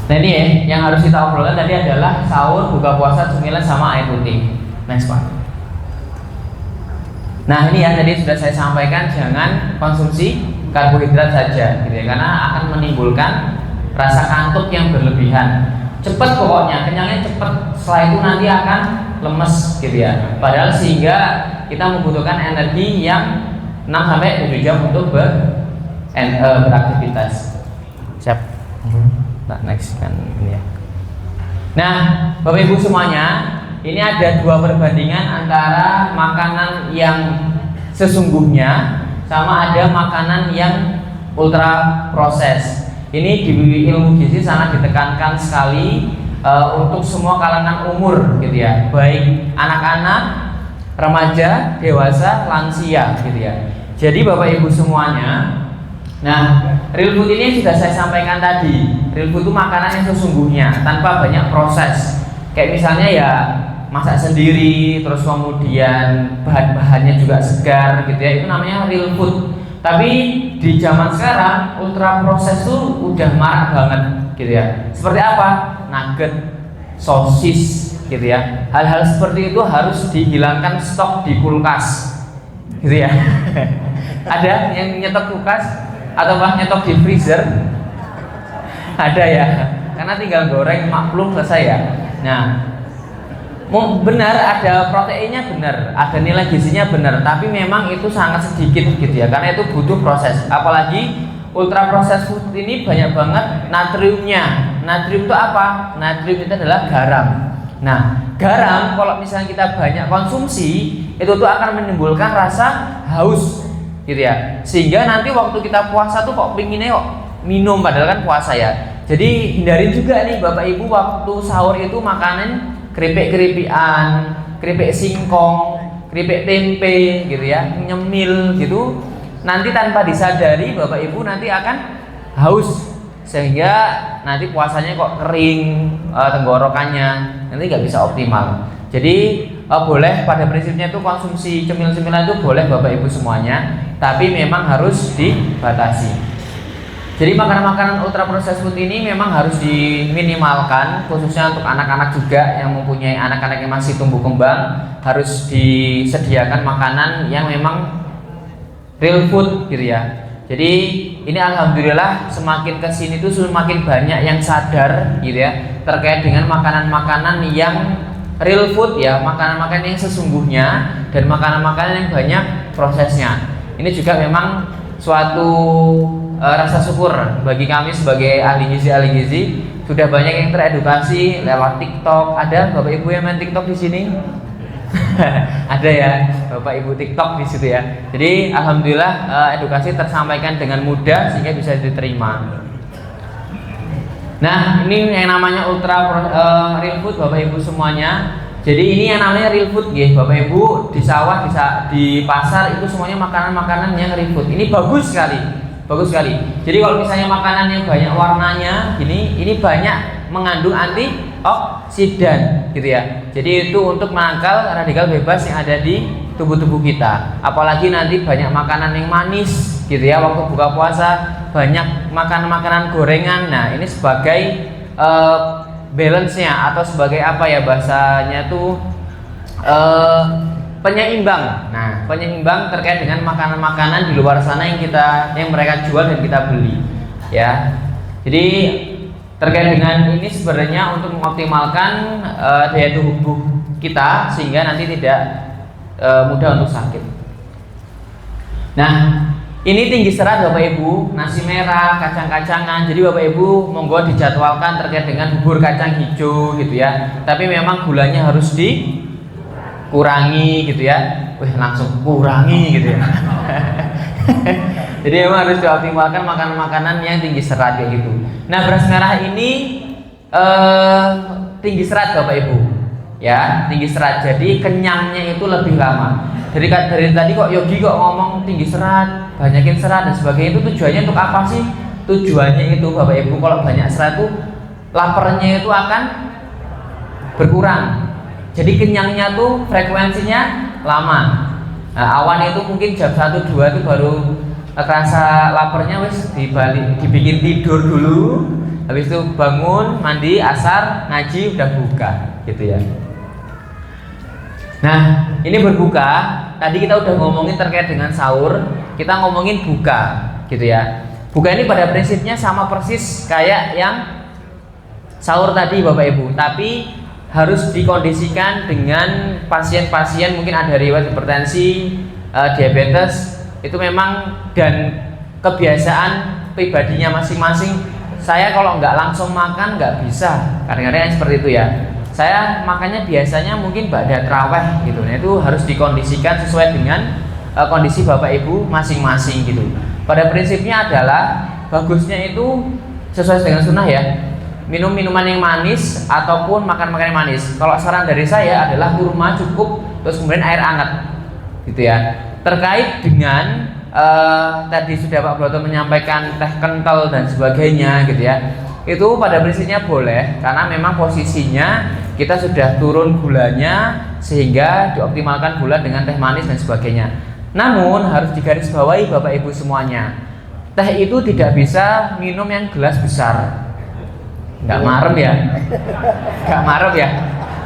Nah ini ya, yang harus kita obrolkan tadi adalah sahur, buka puasa, cemilan sama air putih. Next Pak. Nah ini ya, tadi sudah saya sampaikan jangan konsumsi karbohidrat saja, gitu ya, karena akan menimbulkan rasa kantuk yang berlebihan. Cepat pokoknya, kenyangnya cepat. Setelah itu nanti akan lemes, gitu ya. Padahal sehingga kita membutuhkan energi yang 6-7 jam untuk beraktivitas. Siap. Nah, next kan ini ya. Nah, Bapak Ibu semuanya, ini ada 2 perbandingan antara makanan yang sesungguhnya sama ada makanan yang ultra proses. Ini di ilmu gizi sangat ditekankan sekali untuk semua kalangan umur, gitu ya, baik anak-anak, remaja, dewasa, lansia, gitu ya. Jadi Bapak Ibu semuanya, nah, real food ini sudah saya sampaikan tadi. Real food itu makanan yang sesungguhnya tanpa banyak proses. Kayak misalnya ya masak sendiri, terus kemudian bahan-bahannya juga segar, gitu ya. Itu namanya real food. Tapi di zaman sekarang ultra proses tuh udah marak banget, gitu ya. Seperti apa? Nugget, sosis, gitu ya. Hal-hal seperti itu harus dihilangkan stok di kulkas, gitu ya. Ada yang nyetok kulkas atau nyetok di freezer? Ada ya, karena tinggal goreng maklum selesai ya. Nah, benar ada proteinnya, benar ada nilai gizinya, benar, tapi memang itu sangat sedikit, gitu ya, karena itu butuh proses. Apalagi ultra proses food ini banyak banget natriumnya. Natrium itu apa? Natrium itu adalah garam. Nah, garam kalau misalnya kita banyak konsumsi itu tuh akan menimbulkan rasa haus, gitu ya, sehingga nanti waktu kita puasa tuh kok pinginnya kok minum padahal kan puasa ya. Jadi hindarin juga nih Bapak Ibu waktu sahur itu makanan keripik-keripikan, keripik singkong, keripik tempe, gitu ya, nyemil gitu. Nanti tanpa disadari Bapak Ibu nanti akan haus, sehingga nanti puasanya kok kering tenggorokannya, nanti nggak bisa optimal. Jadi boleh pada prinsipnya itu konsumsi cemil-cemilan itu boleh Bapak Ibu semuanya, tapi memang harus dibatasi. Jadi makanan-makanan ultra proses food ini memang harus diminimalkan, khususnya untuk anak-anak juga yang mempunyai anak-anak yang masih tumbuh kembang, harus disediakan makanan yang memang real food, gitu ya. Jadi ini alhamdulillah semakin kesini tuh semakin banyak yang sadar, gitu ya, terkait dengan makanan-makanan yang real food ya, makanan-makanan yang sesungguhnya dan makanan-makanan yang banyak prosesnya. Ini juga memang suatu rasa syukur bagi kami sebagai ahli gizi sudah banyak yang teredukasi lewat TikTok. Ada Bapak Ibu yang main TikTok di sini? Ada ya Bapak Ibu TikTok di situ ya. Jadi alhamdulillah edukasi tersampaikan dengan mudah sehingga bisa diterima. Nah, ini yang namanya ultra real food Bapak Ibu semuanya. Jadi ini yang namanya real food ya Bapak Ibu, di sawah, di pasar itu semuanya makanan-makanan yang real food. Ini bagus sekali. Bagus sekali. Jadi kalau misalnya makanan yang banyak warnanya gini, ini banyak mengandung antioksidan, gitu ya. Jadi itu untuk menangkal radikal bebas yang ada di tubuh kita. Apalagi nanti banyak makanan yang manis, gitu ya. Waktu buka puasa banyak makan makanan gorengan. Nah, ini sebagai balance-nya atau sebagai apa ya bahasanya tuh penyeimbang. Nah, penyeimbang terkait dengan makanan-makanan di luar sana yang mereka jual dan kita beli, ya. Jadi terkait dengan ini sebenarnya untuk mengoptimalkan daya tubuh kita sehingga nanti tidak mudah untuk sakit. Nah, ini tinggi serat Bapak Ibu, nasi merah, kacang-kacangan. Jadi Bapak Ibu monggo dijadwalkan terkait dengan bubur kacang hijau, gitu ya. Tapi memang gulanya harus kurangi, gitu ya. Langsung kurangi, gitu ya. Jadi memang harus dioptimalkan makanan-makanan yang tinggi serat kayak gitu. Nah, beras merah ini tinggi serat Bapak Ibu, ya, tinggi serat. Jadi kenyangnya itu lebih lama. Dari tadi kok Yogi kok ngomong tinggi serat, banyakin serat dan sebagainya, itu tujuannya untuk apa sih? Tujuannya itu Bapak Ibu kalau banyak serat itu laparnya itu akan berkurang. Jadi kenyangnya tuh frekuensinya lama. Nah, awan itu mungkin jam 1-2 itu baru kerasa laparnya, wis dibikin tidur dulu, habis itu bangun, mandi, asar, ngaji, udah buka gitu ya. Nah, ini berbuka. Tadi kita udah ngomongin terkait dengan sahur, kita ngomongin buka, gitu ya. Buka ini pada prinsipnya sama persis kayak yang sahur tadi Bapak Ibu, tapi harus dikondisikan dengan pasien-pasien mungkin ada riwayat hipertensi, diabetes, itu memang dan kebiasaan pribadinya masing-masing. Saya kalau nggak langsung makan nggak bisa, kadang-kadang seperti itu ya. Saya makannya biasanya mungkin ba'da traweh gitu. Nah, itu harus dikondisikan sesuai dengan kondisi Bapak Ibu masing-masing gitu. Pada prinsipnya adalah bagusnya itu sesuai dengan sunnah ya. Minum minuman yang manis ataupun makan makanan yang manis. Kalau saran dari saya adalah kurma cukup, terus kemudian air hangat gitu ya. Terkait dengan tadi sudah Pak Broto menyampaikan teh kental dan sebagainya gitu ya. Itu pada prinsipnya boleh karena memang posisinya kita sudah turun gulanya sehingga dioptimalkan gula dengan teh manis dan sebagainya. Namun harus digarisbawahi Bapak Ibu semuanya, teh itu tidak bisa minum yang gelas besar. Nggak marem ya, nggak marem ya,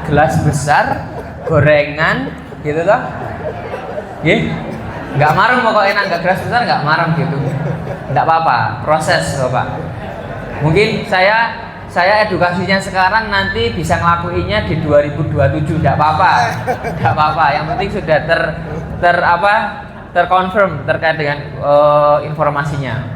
gelas besar gorengan gitu toh, nggak marem pokoknya, nggak gelas besar nggak marem gitu, nggak apa-apa, proses Bapak. Mungkin saya edukasinya sekarang nanti bisa ngelakuinnya di 2027, nggak apa-apa, yang penting sudah terkonfirm terkait dengan informasinya.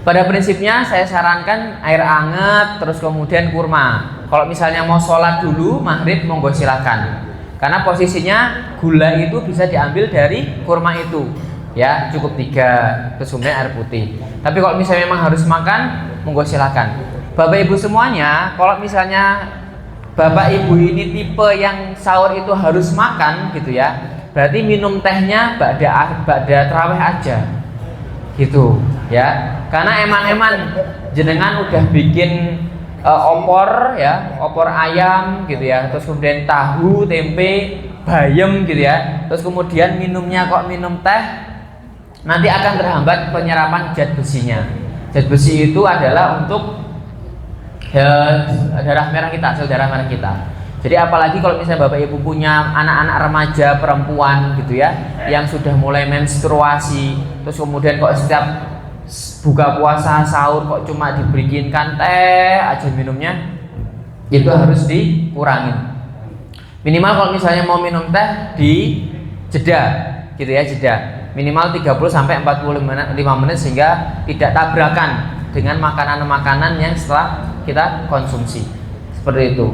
Pada prinsipnya saya sarankan air hangat terus kemudian kurma. Kalau misalnya mau sholat dulu maghrib monggo silakan. Karena posisinya gula itu bisa diambil dari kurma itu. Ya, cukup 3 terus kemudian air putih. Tapi kalau misalnya memang harus makan monggo silakan. Bapak Ibu semuanya, kalau misalnya Bapak Ibu ini tipe yang sahur itu harus makan gitu ya. Berarti minum tehnya ba'da tarawih aja. Gitu ya. Karena eman-eman jenengan udah bikin opor ya, opor ayam gitu ya, terus kemudian tahu, tempe, bayam gitu ya, terus kemudian minumnya kok minum teh, nanti akan terhambat penyerapan zat besinya. Zat besi itu adalah untuk darah merah kita, sel darah merah kita. Jadi apalagi kalau misalnya Bapak Ibu punya anak-anak remaja perempuan gitu ya, yang sudah mulai menstruasi, terus kemudian kok setiap buka puasa sahur kok cuma diberikan teh aja minumnya, itu harus dikurangin. Minimal kalau misalnya mau minum teh di jeda gitu ya, jeda minimal 30-45 menit sehingga tidak tabrakan dengan makanan-makanan yang setelah kita konsumsi. Seperti itu.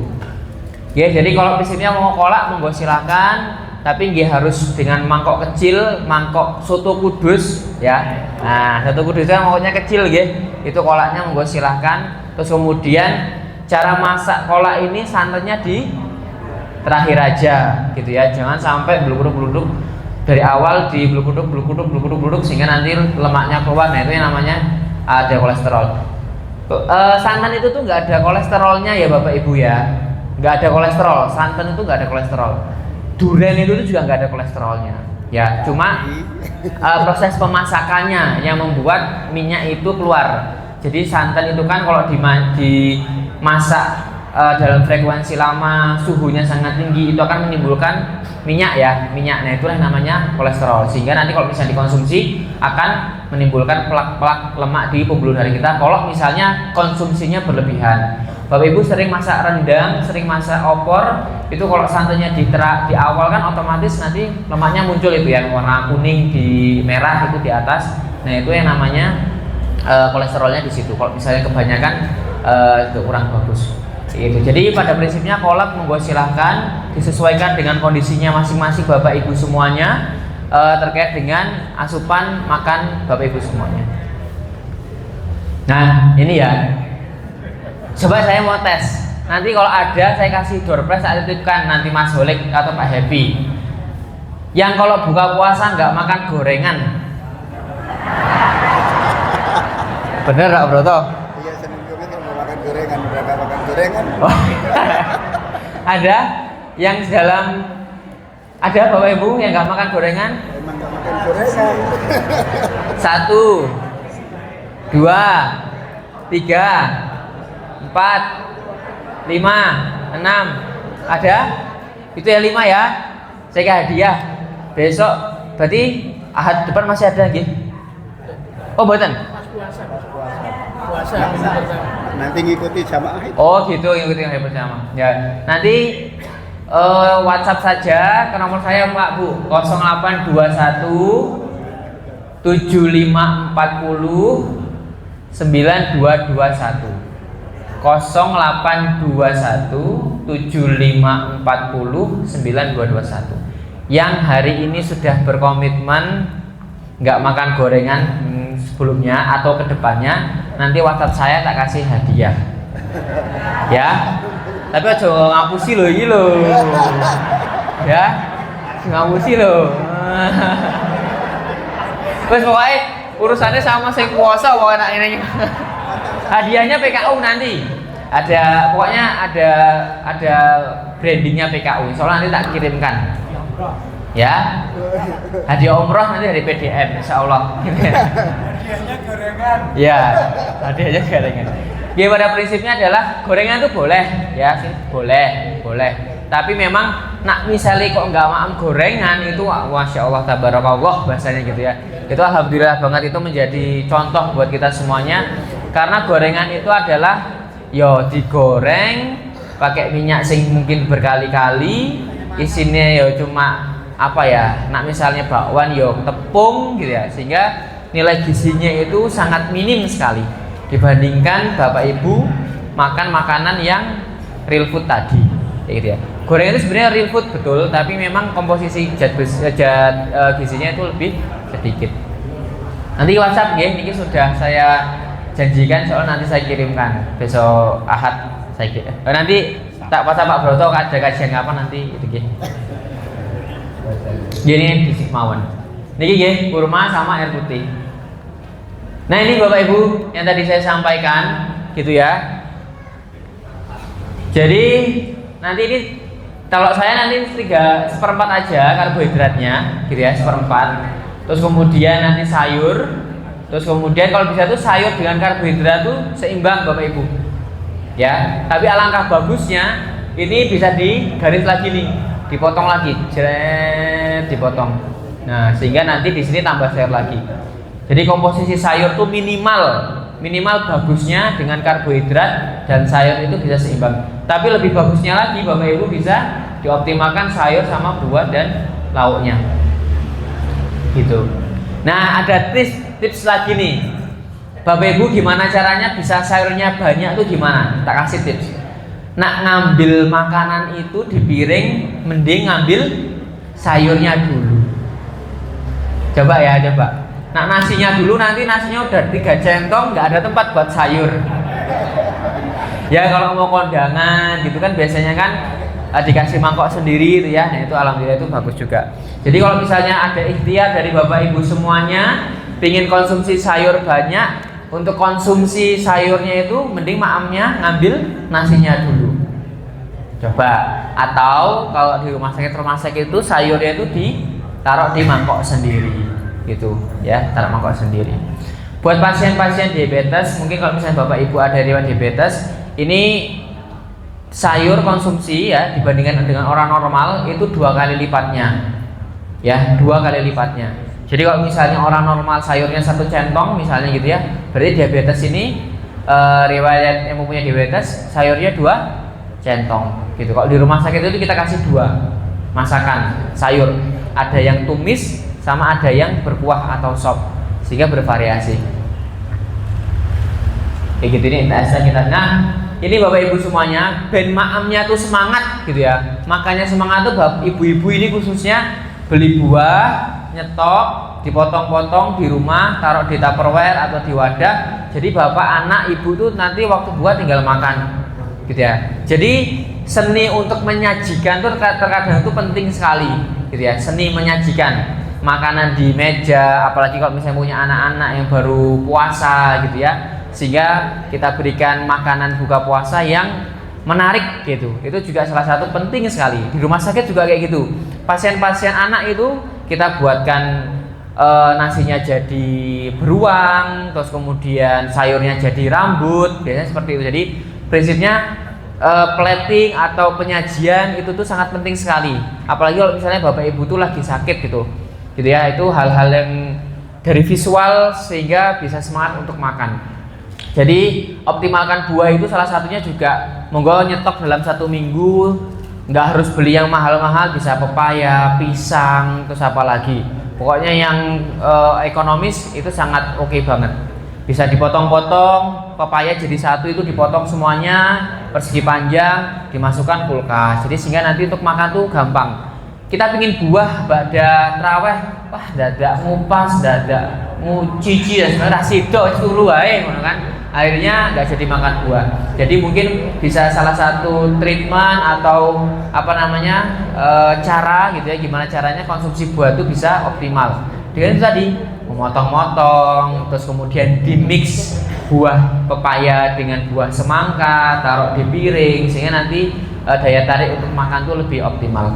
Ya, jadi kalau prinsipnya mau kolak monggo silakan, tapi nggih harus dengan mangkok kecil, mangkok soto kudus ya. Nah, soto kudus kan mangkoknya kecil nggih. Itu kolaknya monggo silakan. Terus kemudian cara masak kolak ini santannya di terakhir aja gitu ya. Jangan sampai bluduk-bluduk dari awal di bluduk sehingga nanti lemaknya keluar. Nah, itu yang namanya ada kolesterol. Santan itu tuh nggak ada kolesterolnya ya Bapak Ibu ya. Nggak ada kolesterol, santan itu nggak ada kolesterol. Durian itu juga nggak ada kolesterolnya ya, cuma proses pemasakannya yang membuat minyak itu keluar. Jadi santan itu kan kalau dimasak dalam frekuensi lama, suhunya sangat tinggi, itu akan menimbulkan minyak ya, minyak. Nah, itulah namanya kolesterol, sehingga nanti kalau misalnya dikonsumsi akan menimbulkan plak-plak lemak di pembuluh darah kita kalau misalnya konsumsinya berlebihan. Bapak Ibu sering masak rendang, sering masak opor, itu kalau santannya di awal kan otomatis nanti lemaknya muncul itu yang warna kuning di merah itu di atas. Nah, itu yang namanya kolesterolnya di situ. Kalau misalnya kebanyakan itu kurang bagus. Itu. Jadi pada prinsipnya kolak monggo silahkan disesuaikan dengan kondisinya masing-masing Bapak Ibu semuanya terkait dengan asupan makan Bapak Ibu semuanya. Nah, ini ya. Coba saya mau tes. Nanti kalau ada saya kasih door prize, saya titipkan nanti Mas Holik atau Pak Happy. Yang kalau buka puasa nggak makan gorengan. Bener nggak Broto? Iya, Senin Kamis nggak makan gorengan berangkat gorengan. Oh. Ada yang dalam, ada Bapak Ibu yang nggak makan gorengan? Emang nggak makan gorengan. 1, 2, 3, 4, 5, 6. Ada? Itu ya 5 ya. Saya kasih hadiah. Besok berarti Ahad depan masih ada lagi. Oh, mboten. Puasa. Nanti ngikuti jamaah itu. Oh, gitu, ngikutin hari bersama. Ya. Nanti WhatsApp saja ke nomor saya Pak Bu 0821 7540 9221 0821 7540 9221. Yang hari ini sudah berkomitmen nggak makan gorengan sebelumnya atau kedepannya, nanti WhatsApp saya tak kasih hadiah ya. Tapi aja ngapusi loh ini loh ya, ngapusi loh. Wes pokoknya urusannya sama sing puasa pokoknya ini. Hadiahnya PKU nanti. Ada pokoknya ada brandingnya PKU. Soalnya nanti tak kirimkan. Ya. Hadiah umroh nanti dari PDM insyaallah. Hadiahnya gorengan. Ya, hadiahnya gorengan. Ya, pada prinsipnya adalah gorengan itu boleh ya, boleh. Tapi memang nak misalnya kok nggak makan gorengan itu, masya Allah tabarakallah bahasanya gitu ya. Itu alhamdulillah banget, itu menjadi contoh buat kita semuanya. Karena gorengan itu adalah yo digoreng pakai minyak sing mungkin berkali-kali, isinya yo cuma apa ya, nak misalnya bakwan yo tepung gitu ya, sehingga nilai gizinya itu sangat minim sekali dibandingkan Bapak Ibu makan makanan yang real food tadi, kayak gitu ya. Gorengan itu sebenarnya real food betul, tapi memang komposisi gizinya itu lebih sedikit. Nanti WhatsApp ya, ini sudah saya janjikan, soal nanti saya kirimkan besok Ahad saya nanti tak WhatsApp Pak Broto ada kajian apa nanti itu ya. Gini di Sigmawan. Niki nggih, kurma sama air putih. Nah, ini Bapak Ibu yang tadi saya sampaikan gitu ya. Jadi nanti ini kalau saya nanti 3/4 aja karbohidratnya gitu ya, 1/4. Terus kemudian nanti sayur. Terus kemudian kalau bisa tuh sayur dengan karbohidrat tuh seimbang Bapak Ibu. Ya, tapi alangkah bagusnya ini bisa digaris lagi nih, dipotong lagi, jret, dipotong. Nah, sehingga nanti di sini tambah sayur lagi. Jadi komposisi sayur tuh minimal bagusnya dengan karbohidrat dan sayur itu bisa seimbang. Tapi lebih bagusnya lagi Bapak Ibu bisa dioptimalkan sayur sama buah dan lauknya. Gitu. Nah, ada tips lagi nih. Bapak Ibu gimana caranya bisa sayurnya banyak tuh gimana? Tak kasih tips. Nak ngambil makanan itu di piring, mending ngambil sayurnya dulu. Coba ya, coba. Nah, nasinya dulu, nanti nasinya udah 3 centong, nggak ada tempat buat sayur. Ya kalau mau kondangan gitu kan biasanya kan dikasih mangkok sendiri itu ya. Nah, itu alhamdulillah itu bagus juga. Jadi kalau misalnya ada ikhtiar dari Bapak Ibu semuanya pingin konsumsi sayur banyak, untuk konsumsi sayurnya itu mending maamnya ngambil nasinya dulu. Coba. Atau kalau di rumah sakit itu sayurnya itu ditaruh di mangkok sendiri. Gitu ya, taruh mangkok sendiri. Buat pasien-pasien diabetes, mungkin kalau misalnya Bapak Ibu ada riwayat diabetes, ini sayur konsumsi ya dibandingkan dengan orang normal itu 2 kali lipatnya. Ya, 2 kali lipatnya. Jadi kalau misalnya orang normal sayurnya 1 centong misalnya gitu ya, berarti diabetes ini riwayat yang mempunyai diabetes sayurnya 2 centong gitu. Kalau di rumah sakit itu kita kasih 2 masakan sayur, ada yang tumis sama ada yang berkuah atau sop, sehingga bervariasi. Kayak gitu ini kita. Nah, ini Bapak Ibu semuanya, ben maamnya tuh semangat gitu ya. Makanya semangat tuh Bapak Ibu-ibu ini khususnya beli buah, nyetok, dipotong-potong di rumah, taruh di Tupperware atau di wadah. Jadi bapak, anak, ibu tuh nanti waktu buah tinggal makan, gitu ya. Jadi seni untuk menyajikan tuh terkadang itu penting sekali, gitu ya. Seni menyajikan makanan di meja, apalagi kalau misalnya punya anak-anak yang baru puasa gitu ya, sehingga kita berikan makanan buka puasa yang menarik gitu. Itu juga salah satu penting sekali. Di rumah sakit juga kayak gitu. Pasien-pasien anak itu kita buatkan nasinya jadi beruang, terus kemudian sayurnya jadi rambut, biasanya seperti itu. Jadi prinsipnya plating atau penyajian itu tuh sangat penting sekali. Apalagi kalau misalnya bapak ibu tuh lagi sakit gitu ya, itu hal-hal yang dari visual sehingga bisa semangat untuk makan. Jadi optimalkan buah itu salah satunya juga monggo nyetok dalam 1 minggu, nggak harus beli yang mahal-mahal, bisa pepaya, pisang, terus apa lagi. Pokoknya yang ekonomis itu sangat oke banget. Bisa dipotong-potong, pepaya jadi satu itu dipotong semuanya persegi panjang, dimasukkan kulkas. Jadi sehingga nanti untuk makan tuh gampang. Kita pingin buah pada traweh, wah dadak ngupas, dadak ngucici dan sebenarnya sido itu wae ngono kan. Akhirnya nggak jadi makan buah. Jadi mungkin bisa salah satu treatment atau apa namanya cara gitu ya, gimana caranya konsumsi buah itu bisa optimal. Dengan itu tadi memotong-motong, terus kemudian dimix buah pepaya dengan buah semangka, taruh di piring sehingga nanti daya tarik untuk makan tuh lebih optimal.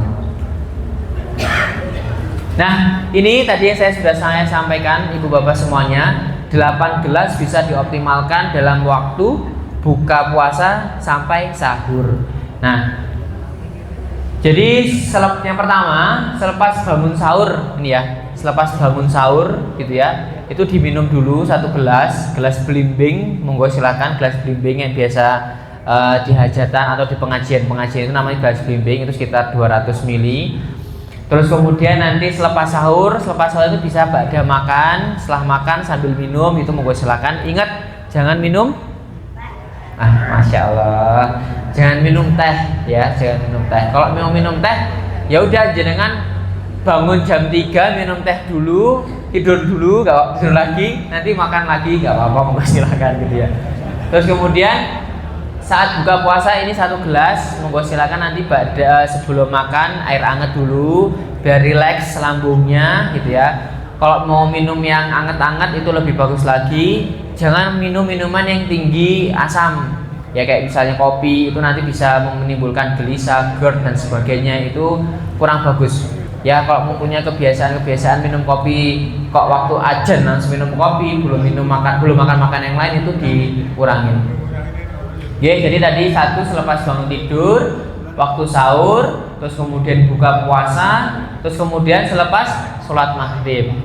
Nah, ini tadi yang saya sampaikan Ibu Bapak semuanya, 8 gelas bisa dioptimalkan dalam waktu buka puasa sampai sahur. Nah, jadi yang pertama, selepas bangun sahur ini ya, selepas bangun sahur gitu ya, itu diminum dulu 1 gelas belimbing, monggo silakan gelas belimbing yang biasa di hajatan atau di pengajian itu namanya gelas belimbing, itu sekitar 200 ml. Terus kemudian nanti selepas sahur itu bisa ba'da makan, setelah makan sambil minum itu monggo silakan. Ingat jangan minum Masya Allah, jangan minum teh ya, jangan minum teh. Kalau mau minum teh ya udah jenengan bangun jam 3 minum teh dulu, tidur dulu, gak tidur lagi, nanti makan lagi gak apa-apa, monggo silakan gitu ya. Terus kemudian saat buka puasa ini 1 gelas, monggo silakan nanti sebelum makan air hangat dulu biar rileks lambungnya gitu ya. Kalau mau minum yang hangat-hangat itu lebih bagus lagi. Jangan minum minuman yang tinggi asam. Ya kayak misalnya kopi itu nanti bisa menimbulkan gelisah, GERD dan sebagainya, itu kurang bagus. Ya kalau mempunyai kebiasaan minum kopi kok waktu ajan langsung minum kopi, belum makan yang lain, itu dikurangin. Ya, jadi tadi 1 selepas bangun tidur, waktu sahur, terus kemudian buka puasa, terus kemudian selepas sholat maghrib.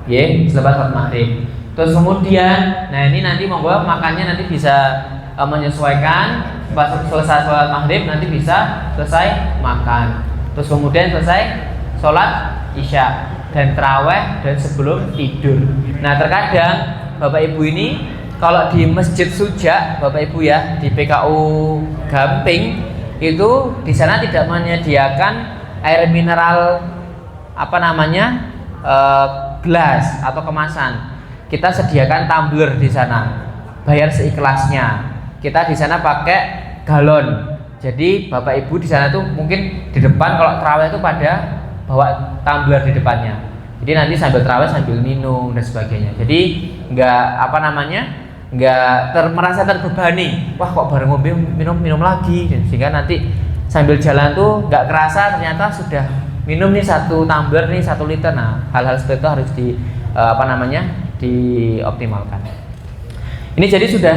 Ya, selepas sholat maghrib. Terus kemudian, nah ini nanti monggo makannya nanti bisa menyesuaikan. Pas selesai sholat maghrib nanti bisa selesai makan. Terus kemudian selesai sholat isya dan taraweh dan sebelum tidur. Nah terkadang Bapak Ibu ini kalau di Masjid Suja, Bapak Ibu ya, di PKU Gamping itu di sana tidak menyediakan air mineral gelas atau kemasan. Kita sediakan tumbler di sana, bayar seikhlasnya. Kita di sana pakai galon. Jadi Bapak Ibu di sana tuh mungkin di depan kalau tarawih itu pada bawa tumbler di depannya. Jadi nanti sambil tarawih sambil minum dan sebagainya. Jadi nggak merasa terbebani, wah kok bareng ngombe minum lagi, sehingga nanti sambil jalan tuh nggak kerasa ternyata sudah minum nih 1 tumbler nih 1 liter. Nah hal-hal seperti itu harus dioptimalkan. Ini jadi sudah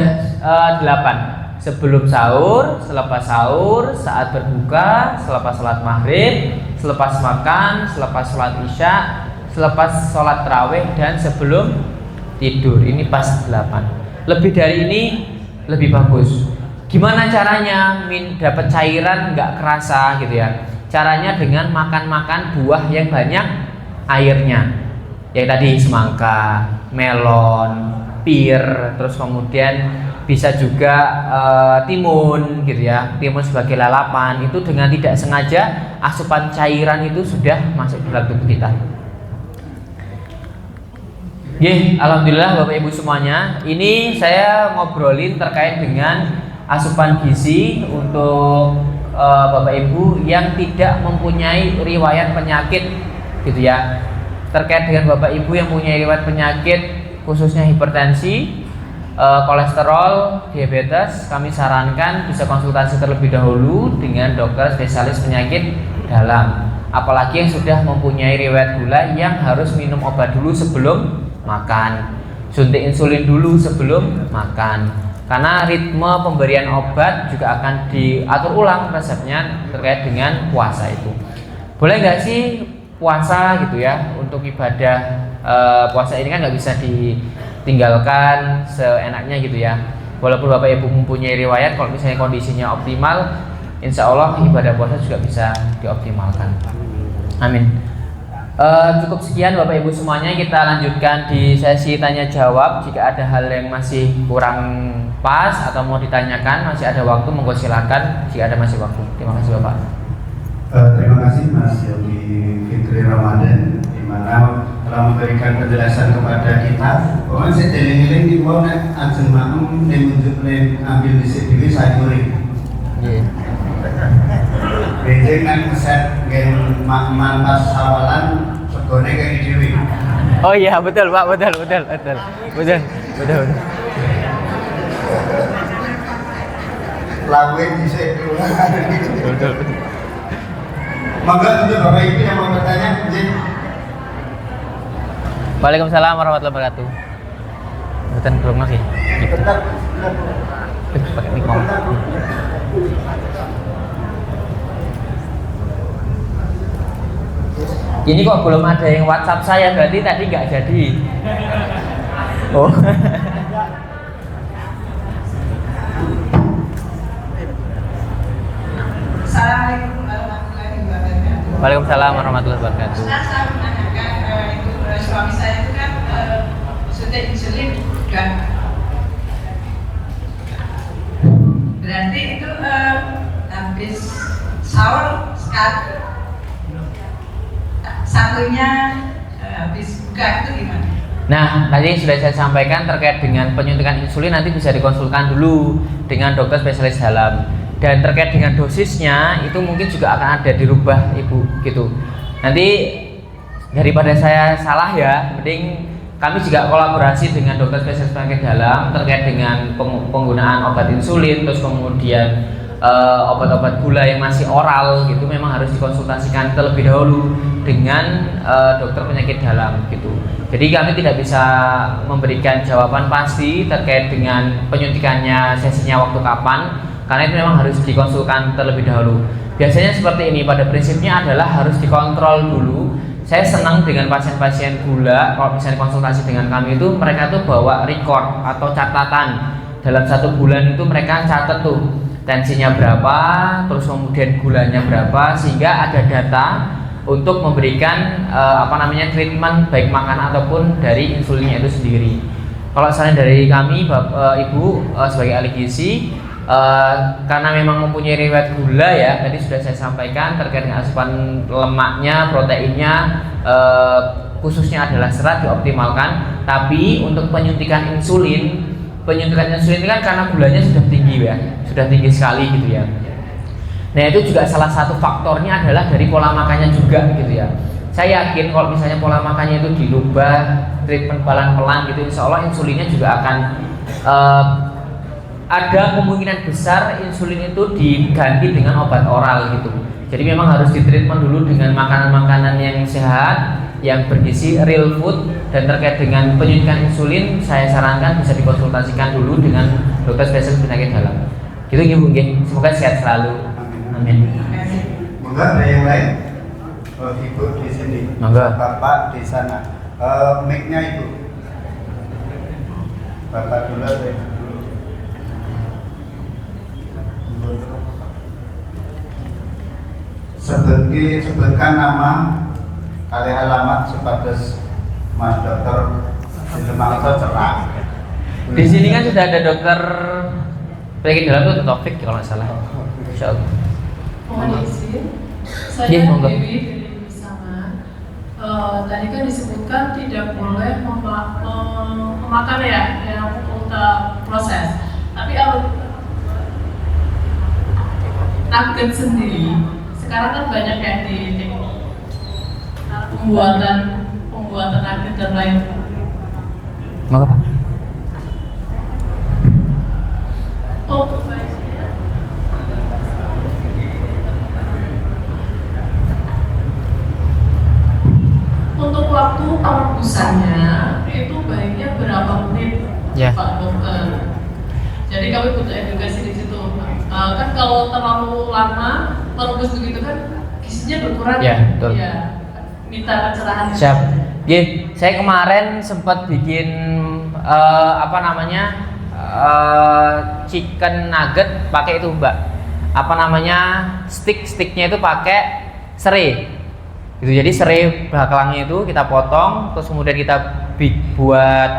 8 sebelum sahur, selepas sahur, saat berbuka, selepas sholat maghrib, selepas makan, selepas sholat isya, selepas sholat tarawih dan sebelum tidur. Ini pas 8. Lebih dari ini lebih bagus. Gimana caranya dapat cairan nggak kerasa gitu ya? Caranya dengan makan buah yang banyak airnya. Yang tadi semangka, melon, pir, terus kemudian bisa juga timun gitu ya. Timun sebagai lalapan itu dengan tidak sengaja asupan cairan itu sudah masuk dalam tubuh kita. Alhamdulillah Bapak Ibu semuanya, ini saya ngobrolin terkait dengan asupan gizi untuk Bapak Ibu yang tidak mempunyai riwayat penyakit gitu ya. Terkait dengan Bapak Ibu yang punya riwayat penyakit khususnya hipertensi, kolesterol, diabetes, kami sarankan bisa konsultasi terlebih dahulu dengan dokter spesialis penyakit dalam. Apalagi yang sudah mempunyai riwayat gula yang harus minum obat dulu sebelum makan, suntik insulin dulu sebelum makan. Karena ritme pemberian obat juga akan diatur ulang resepnya terkait dengan puasa itu. Boleh nggak sih puasa gitu ya untuk ibadah puasa ini kan nggak bisa ditinggalkan seenaknya gitu ya. Walaupun Bapak Ibu mempunyai riwayat, kalau misalnya kondisinya optimal, insya Allah ibadah puasa juga bisa dioptimalkan. Amin. Cukup sekian Bapak Ibu semuanya, kita lanjutkan di sesi tanya jawab. Jika ada hal yang masih kurang pas atau mau ditanyakan, masih ada waktu, monggo silakan jika ada masih waktu. Terima kasih Bapak. Terima kasih Mas Yogi Fitri Ramadan, di mana telah memberikan penjelasan kepada kita bahwa saya eling-eling di bawah ajeng maklum ambil di sini saya murid. Benjeng kan keset gen mantas sawalan segone kayak dewi. Oh iya betul Pak, betul. Lagu di sini. Betul. Maka untuk Bapak Ibu yang mau bertanya, Waalaikumsalam warahmatullahi wabarakatuh. Betul belum lagi. Bentar. Pakai mic mau. Ini kok belum ada yang WhatsApp saya, berarti tadi nggak jadi. Oh. Assalamualaikum warahmatullahi wabarakatuh. Waalaikumsalam warahmatullahi wabarakatuh. Ustaz, saya menanyakan itu suami saya itu kan suntik insulin dan berarti itu habis sahur sekali, satunya habis buka itu gimana? Nah, tadi sudah saya sampaikan terkait dengan penyuntikan insulin, nanti bisa dikonsulkan dulu dengan dokter spesialis dalam. Dan terkait dengan dosisnya itu mungkin juga akan ada dirubah Ibu gitu. Nanti daripada saya salah ya, mending kami juga kolaborasi dengan dokter spesialis penyakit dalam terkait dengan penggunaan obat insulin, terus kemudian obat-obat gula yang masih oral gitu, memang harus dikonsultasikan terlebih dahulu dengan dokter penyakit dalam gitu. Jadi kami tidak bisa memberikan jawaban pasti terkait dengan penyuntikannya, sesinya waktu kapan, karena itu memang harus dikonsulkan terlebih dahulu. Biasanya seperti ini, pada prinsipnya adalah harus dikontrol dulu. Saya senang dengan pasien-pasien gula, kalau misalnya konsultasi dengan kami itu mereka tuh bawa record atau catatan. Dalam 1 bulan itu mereka catat tuh tensinya berapa, terus kemudian gulanya berapa, sehingga ada data untuk memberikan treatment baik makan ataupun dari insulinnya itu sendiri. Kalau misalnya dari kami Ibu sebagai ahli gizi, karena memang mempunyai riwayat gula ya, tadi sudah saya sampaikan terkait dengan asupan lemaknya, proteinnya, khususnya adalah serat dioptimalkan. Tapi untuk penyuntikan insulin ini kan karena gulanya sudah tinggi ya, sudah tinggi sekali gitu ya. Nah itu juga salah satu faktornya adalah dari pola makannya juga gitu ya. Saya yakin kalau misalnya pola makannya itu dirubah, treatment pelan-pelan gitu, insya Allah insulinnya juga akan ada kemungkinan besar insulin itu diganti dengan obat oral gitu. Jadi memang harus ditreatment dulu dengan makanan-makanan yang sehat, yang bergizi, real food. Dan terkait dengan penyuntikan insulin, saya sarankan bisa dikonsultasikan dulu dengan dokter spesialis penyakit dalam. Gitu Ibu, semoga sehat selalu. Amin. Monggo ada yang lain? Ibu di sini. Monggo. Bapak di sana. Mic-nya Ibu. Bapak dulu deh. Sebutkan nama, kali alamat supados Mas Dokter Silemangso cerah. Di sini kan sudah ada dokter penyakit dalam itu Taufik kalau nggak salah. Insyaallah. Mohon izin, saya Iya, monggo. Dewi dari Bisama. Tadi kan disebutkan tidak boleh memakan ya yang ultra proses. Tapi nugget sendiri sekarang kan banyak yang di pembuatan nugget dan lain. Monggo Pak. untuk perebusannya itu baiknya berapa menit, Ya. Pak Dokter? Jadi kami butuh edukasi di situ. Kan kalau terlalu lama merebus begitu kan gizinya berkurang. Ya, betul. Ya, minta pencerahan. Siap. Saya kemarin sempat bikin chicken nugget pakai itu Mbak. Sticknya itu pakai serai. Gitu. Jadi serai belakangnya itu kita potong, terus kemudian kita buat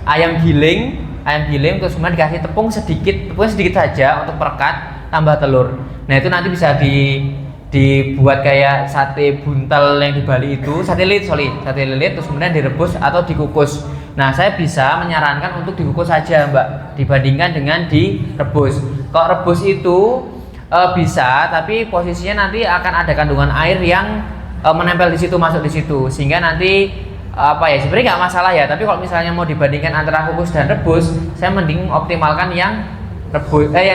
ayam giling, terus kemudian dikasih tepungnya sedikit saja untuk perekat, tambah telur. Nah itu nanti bisa dibuat kayak sate buntal yang di Bali itu, sate lilit, terus kemudian direbus atau dikukus. Nah saya bisa menyarankan untuk dikukus saja Mbak, dibandingkan dengan direbus. Kalau rebus itu bisa, tapi posisinya nanti akan ada kandungan air yang menempel di situ, masuk di situ, sehingga nanti sebenarnya nggak masalah ya. Tapi kalau misalnya mau dibandingkan antara kukus dan rebus, saya mending optimalkan yang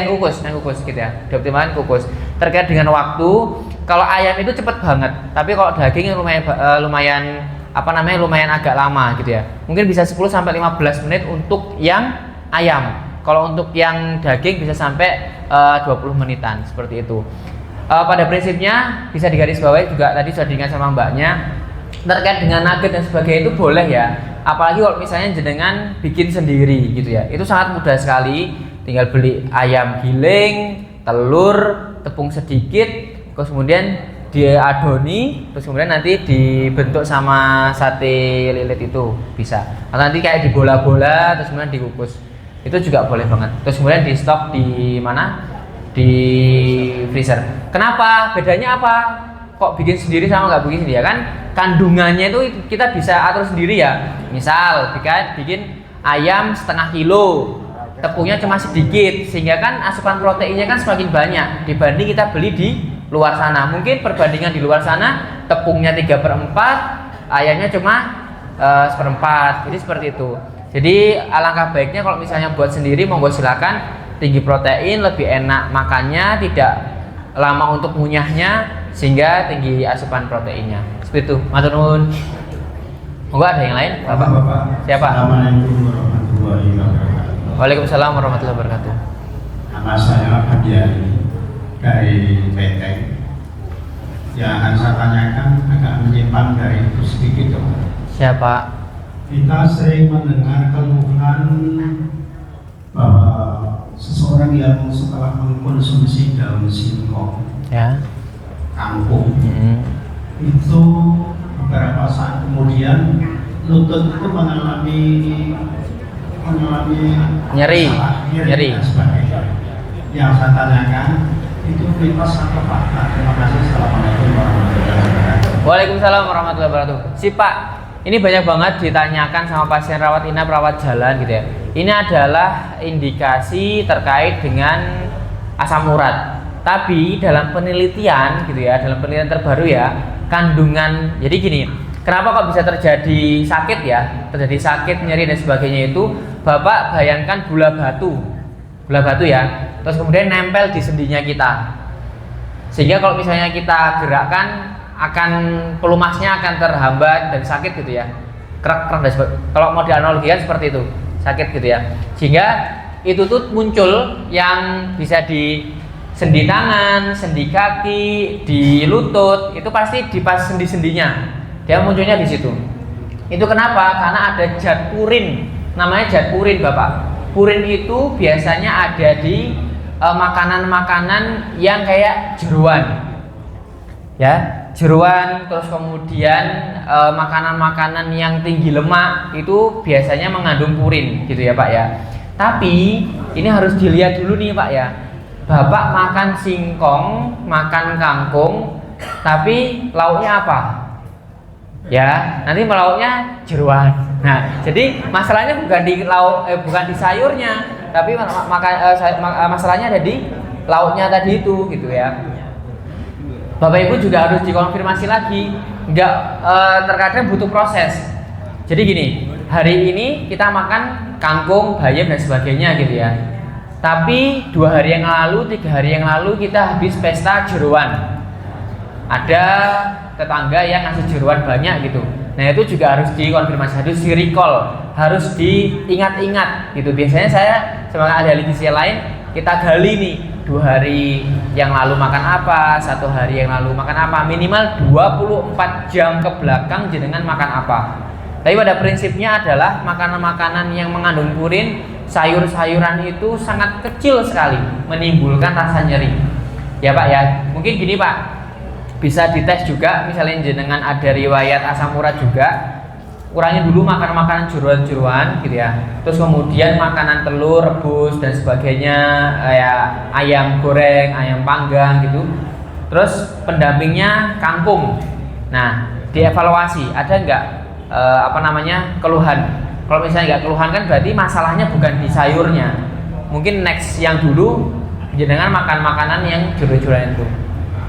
kukus gitu ya, dioptimalkan kukus. Terkait dengan waktu, kalau ayam itu cepet banget, tapi kalau daging lumayan agak lama gitu ya. Mungkin bisa 10-15 menit untuk yang ayam. Kalau untuk yang daging bisa sampai 20 menitan seperti itu. Pada prinsipnya bisa digarisbawahi juga tadi sudah diingat sama Mbaknya. Terkait dengan nugget dan sebagainya itu boleh ya, apalagi kalau misalnya jenengan bikin sendiri gitu ya, itu sangat mudah sekali. Tinggal beli ayam giling, telur, tepung sedikit, terus kemudian diadoni, terus kemudian nanti dibentuk sama sate lilit itu bisa, atau nanti kayak di bola-bola terus kemudian dikukus, itu juga boleh banget. Terus kemudian di stok di mana, di freezer. Kenapa? Bedanya apa? Kok bikin sendiri sama nggak bikin sendiri ya kan? Kandungannya itu kita bisa atur sendiri ya. Misal bikin ayam setengah kilo, tepungnya cuma sedikit, sehingga kan asupan proteinnya kan semakin banyak dibanding kita beli di luar sana. Mungkin perbandingan di luar sana tepungnya 3/4, ayamnya cuma 1/4. Jadi seperti itu. Jadi alangkah baiknya kalau misalnya buat sendiri, monggo silakan. Tinggi protein, lebih enak makannya, tidak lama untuk ngunyahnya, sehingga tinggi asupan proteinnya. Seperti itu. Matur nuwun. Monggo ada yang lain? Bapak. Siapa? Assalamualaikum warahmatullahi wabarakatuh. Waalaikumsalam warahmatullahi wabarakatuh. Nama saya Adiani dari Beteng. Yang akan saya tanyakan agak menyimpang dari itu sedikit dong. Siapa? Kita sering mendengar keluhan bahwa seseorang yang setelah mengkonsumsi daun singkong, Ya. kangkung, Mm-hmm. itu beberapa saat kemudian lutut itu mengalami Nyeri. dan sebagainya. Yang saya tanyakan itu mitos atau fakta? Terima kasih. Assalamualaikum warahmatullahi wabarakatuh. Waalaikumsalam warahmatullahi wabarakatuh. Si Pak, ini banyak banget ditanyakan sama pasien rawat inap, rawat jalan gitu ya. Ini adalah indikasi terkait dengan asam urat. Tapi dalam penelitian gitu ya, dalam penelitian terbaru ya, kandungan, jadi gini, kenapa kok bisa terjadi sakit ya, terjadi sakit, nyeri dan sebagainya itu, Bapak bayangkan gula batu ya, terus kemudian nempel di sendinya kita, sehingga kalau misalnya kita gerakkan, akan pelumasnya akan terhambat dan sakit gitu ya, kerak dan sebagainya. Kalau mau dianalogikan seperti itu, sakit gitu ya, sehingga itu tuh muncul yang bisa di sendi tangan, sendi kaki, di lutut, itu pasti di pas sendi-sendinya. Dia munculnya di situ. Itu kenapa? Karena ada zat purin. Namanya zat purin, Bapak. Purin itu biasanya ada di makanan-makanan yang kayak jeruan. Ya, jeruan, terus kemudian makanan-makanan yang tinggi lemak itu biasanya mengandung purin gitu ya, Pak ya. Tapi ini harus dilihat dulu nih, Pak ya. Bapak makan singkong, makan kangkung, tapi lauknya apa? Ya, nanti lauknya jeruan. Nah, jadi masalahnya bukan di lauk, bukan di sayurnya, tapi masalahnya ada di lauknya tadi itu, gitu ya. Bapak Ibu juga harus dikonfirmasi lagi, terkadang butuh proses. Jadi gini, hari ini kita makan kangkung, bayam dan sebagainya gitu ya. Tapi 2 hari yang lalu, 3 hari yang lalu kita habis pesta jeruan. Ada tetangga yang ngasih jeruan banyak gitu. Nah itu juga harus dikonfirmasi, harus di-recall, harus diingat-ingat gitu. Biasanya saya sebagai ahli gizi lain, kita gali nih 2 hari yang lalu makan apa, 1 hari yang lalu makan apa, minimal 24 jam ke belakang jenengan makan apa. Tapi pada prinsipnya adalah makanan-makanan yang mengandung purin, sayur-sayuran itu sangat kecil sekali menimbulkan rasa nyeri. Ya Pak ya, mungkin gini Pak, bisa dites juga, misalnya jenengan ada riwayat asam urat juga, kurangi dulu makan makanan jeroan-jeroan gitu ya. Terus kemudian makanan telur rebus dan sebagainya, kayak ayam goreng, ayam panggang gitu. Terus pendampingnya kangkung. Nah, dievaluasi ada nggak keluhan. Kalau misalnya nggak keluhan kan berarti masalahnya bukan di sayurnya. Mungkin next yang dulu jenengan makan makanan yang jeroan-jeroan itu.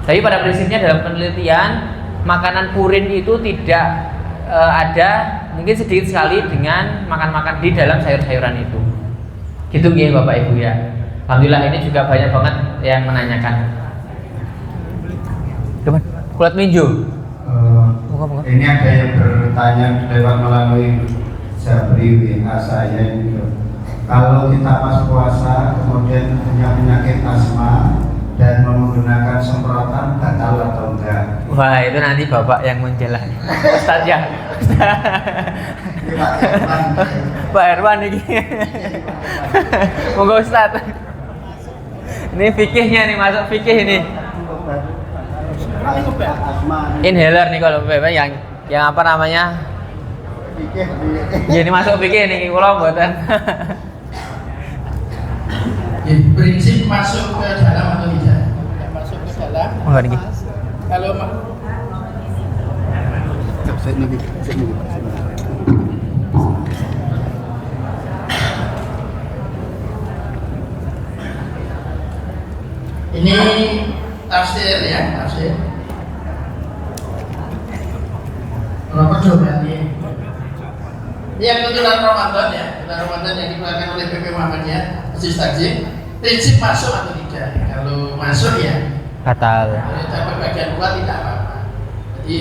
Tapi pada prinsipnya dalam penelitian makanan purin itu tidak ada, mungkin sedikit sekali dengan makan-makan di dalam sayur-sayuran itu. Gitu ya Bapak Ibu ya. Alhamdulillah ini juga banyak banget yang menanyakan. Teman, kulit minju. Ini ada yang bertanya lewat melalui Jabri WA saya ini. Kalau kita pas puasa kemudian punya penyakit asma dan menggunakan semprotan batal atau enggak? Wah itu nanti Bapak yang menjelaskan. Ustaz ya. Pak Herman ini. Monggo Ustaz. Ini fikihnya nih, masuk fikih ini. Inhaler nih kalau Bapak yang apa namanya? Jadi masuk fikih nih kalau mboten. Prinsip masuk ke dalam atau tidak? Masuk ke dalam. Oh, ini. Kalau ini tafsir ya, tafsir. Berapa coba ini? Ini yang kebetulan Ramadan ya, bulan Ramadan yang dikeluarkan oleh PP Muhammadiyah, Masjid Takjim. Prinsip masuk atau tidak? Kalau masuk ya Batal. kalau dapat bagian luar tidak apa-apa. Jadi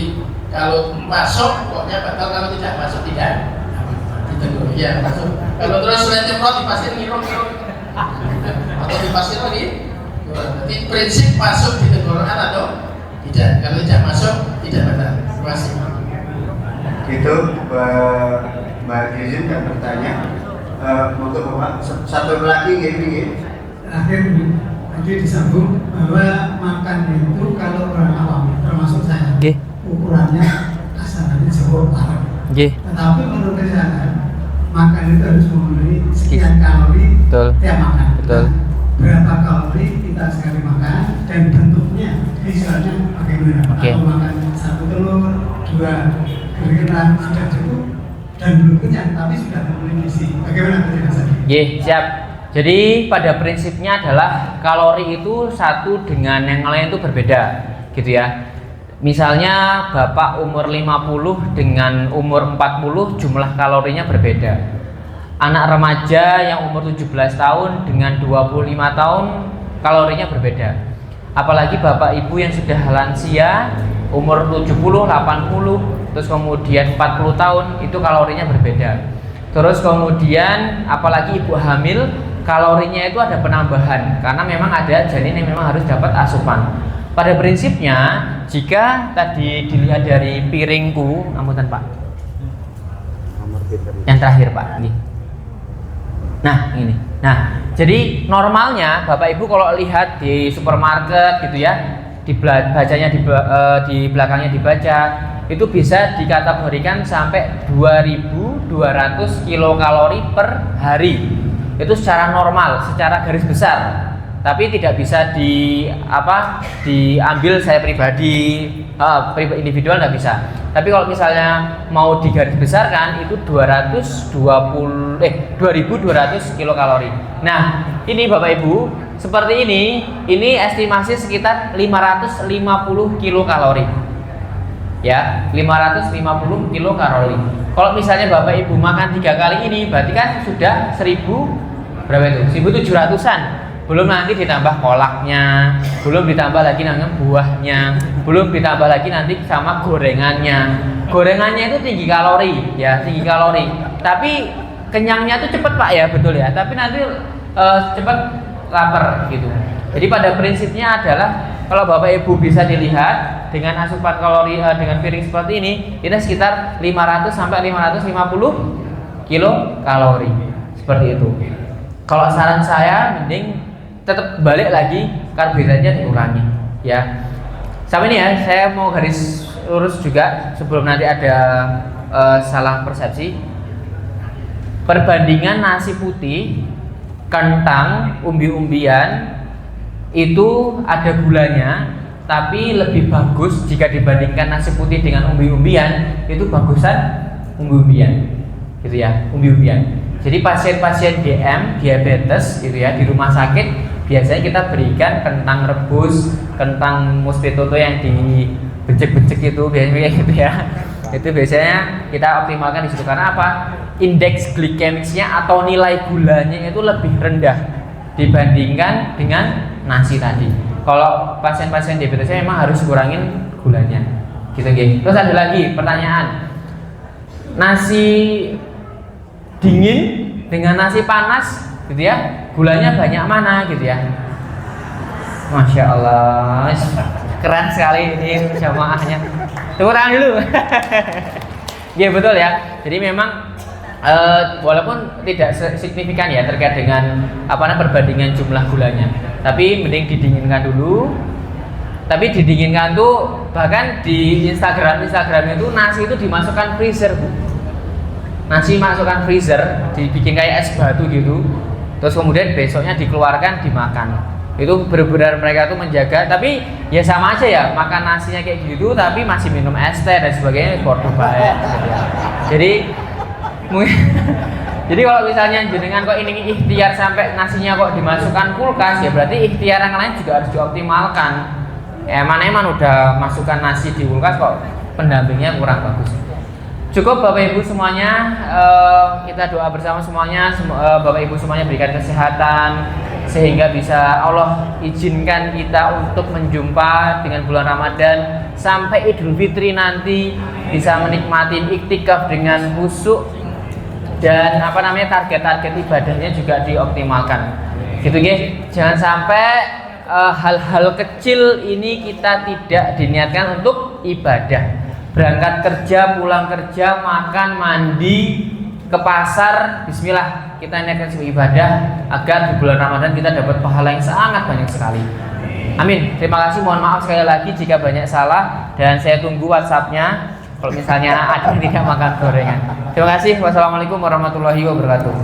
kalau masuk pokoknya batal, kalau tidak masuk tidak ditegur. Ya masuk. Kalau terus sudah nyemprot di pasir ngirup-ngirup atau di pasir lagi. Jadi prinsip masuk di tenggorokan atau tidak. Kalau tidak masuk tidak batal. Terima kasih. Itu Mbak Jizin yang bertanya. Untuk Bapak satu lagi gini. Terakhir nanti disambung bahwa makan itu kalau orang awam termasuk saya ukurannya kasarannya jauh parah. Tetapi menurut kesehatan makan itu harus memenuhi sekian kalori tiap makan. Betul. Berapa kalori kita sekali makan dan bentuknya misalnya bagaimana? Atau makan 1 telur, 2 gorengan sudah cukup dan belum kenyang tapi sudah memenuhi gizi. Bagaimana penjelasannya? Siap. Jadi pada prinsipnya adalah kalori itu satu dengan yang lain itu berbeda, gitu ya. Misalnya Bapak umur 50 dengan umur 40 jumlah kalorinya berbeda. Anak remaja yang umur 17 tahun dengan 25 tahun kalorinya berbeda. Apalagi Bapak Ibu yang sudah lansia umur 70, 80, terus kemudian 40 tahun itu kalorinya berbeda. Terus kemudian apalagi ibu hamil kalorinya itu ada penambahan karena memang ada janin yang memang harus dapat asupan. Pada prinsipnya jika tadi dilihat dari piringku, amutan Pak. Yang terakhir Pak. Nah ini. Nah jadi normalnya Bapak Ibu kalau lihat di supermarket gitu ya, bacanya di belakangnya dibaca itu bisa dikategorikan sampai 2.200 kilokalori per hari. Itu secara normal, secara garis besar. Tapi tidak bisa diambil saya pribadi, individual nggak bisa. Tapi kalau misalnya mau digaris besarkan itu 2.200 kilokalori. Nah, ini Bapak Ibu, seperti ini estimasi sekitar 550 kilokalori. Ya, 550 kilokalori. Kalau misalnya Bapak Ibu makan 3 kali ini, berarti kan sudah 1000 berapa itu? 1.700-an. Belum nanti ditambah kolaknya, belum ditambah lagi namanya buahnya, belum ditambah lagi nanti sama gorengannya. Gorengannya itu tinggi kalori, ya tinggi kalori. Tapi kenyangnya tuh cepet Pak ya, betul ya. Tapi nanti cepet lapar gitu. Jadi pada prinsipnya adalah kalau Bapak Ibu bisa dilihat dengan asupan kalori dengan piring seperti ini sekitar 500 sampai 550 kilokalori seperti itu. Kalau saran saya mending tetap balik lagi karbohidratnya dikurangi ya. Sama ini ya, saya mau garis lurus juga sebelum nanti ada salah persepsi. Perbandingan nasi putih, kentang, umbi-umbian itu ada gulanya, tapi lebih bagus jika dibandingkan nasi putih dengan umbi-umbian, itu bagusan umbi-umbian gitu ya, umbi-umbian. Jadi pasien-pasien DM, diabetes gitu ya, di rumah sakit biasanya kita berikan kentang rebus, kentang mosquito yang dibecek-becek itu biasanya gitu ya. Itu biasanya kita optimalkan di situ karena apa? Indeks glikemiknya atau nilai gulanya itu lebih rendah dibandingkan dengan nasi tadi. Kalau pasien-pasien diabetes memang harus kurangin gulanya. Gitu nggih. Terus ada lagi pertanyaan. Nasi dingin dengan nasi panas gitu ya, gulanya banyak mana gitu ya. Masya Allah, keren sekali ini jamaahnya. Tepuk tangan dulu. Iya betul ya. Jadi memang walaupun tidak signifikan ya terkait dengan perbandingan jumlah gulanya, tapi mending didinginkan dulu. Tapi didinginkan tuh bahkan di Instagram itu nasi itu dimasukkan freezer Bu. Nasi masukkan freezer, dibikin kayak es batu gitu. Terus kemudian besoknya dikeluarkan dimakan. Itu benar-benar mereka tuh menjaga. Tapi ya sama aja ya, makan nasinya kayak gitu tapi masih minum es teh dan sebagainya, porto baik gitu ya. Jadi kalau misalnya jenengan kok ini ikhtiar sampai nasinya kok dimasukkan kulkas, ya berarti ikhtiar yang lain juga harus dioptimalkan. Eman udah masukkan nasi di kulkas kok pendampingnya kurang bagus. Cukup Bapak Ibu semuanya, kita doa bersama semuanya, Bapak Ibu semuanya berikan kesehatan sehingga bisa Allah izinkan kita untuk menjumpa dengan bulan Ramadan sampai Idul Fitri nanti bisa menikmati iktikaf dengan khusyuk dan target-target ibadahnya juga dioptimalkan. Gitu nggih. Jangan sampai hal-hal kecil ini kita tidak diniatkan untuk ibadah. Berangkat kerja, pulang kerja, makan, mandi, ke pasar, bismillah kita niatkan sebagai ibadah agar di bulan Ramadan kita dapat pahala yang sangat banyak sekali. Amin. Terima kasih, mohon maaf sekali lagi jika banyak salah dan saya tunggu WhatsApp-nya kalau misalnya ada yang tidak makan gorengan. Terima kasih. Wassalamualaikum warahmatullahi wabarakatuh.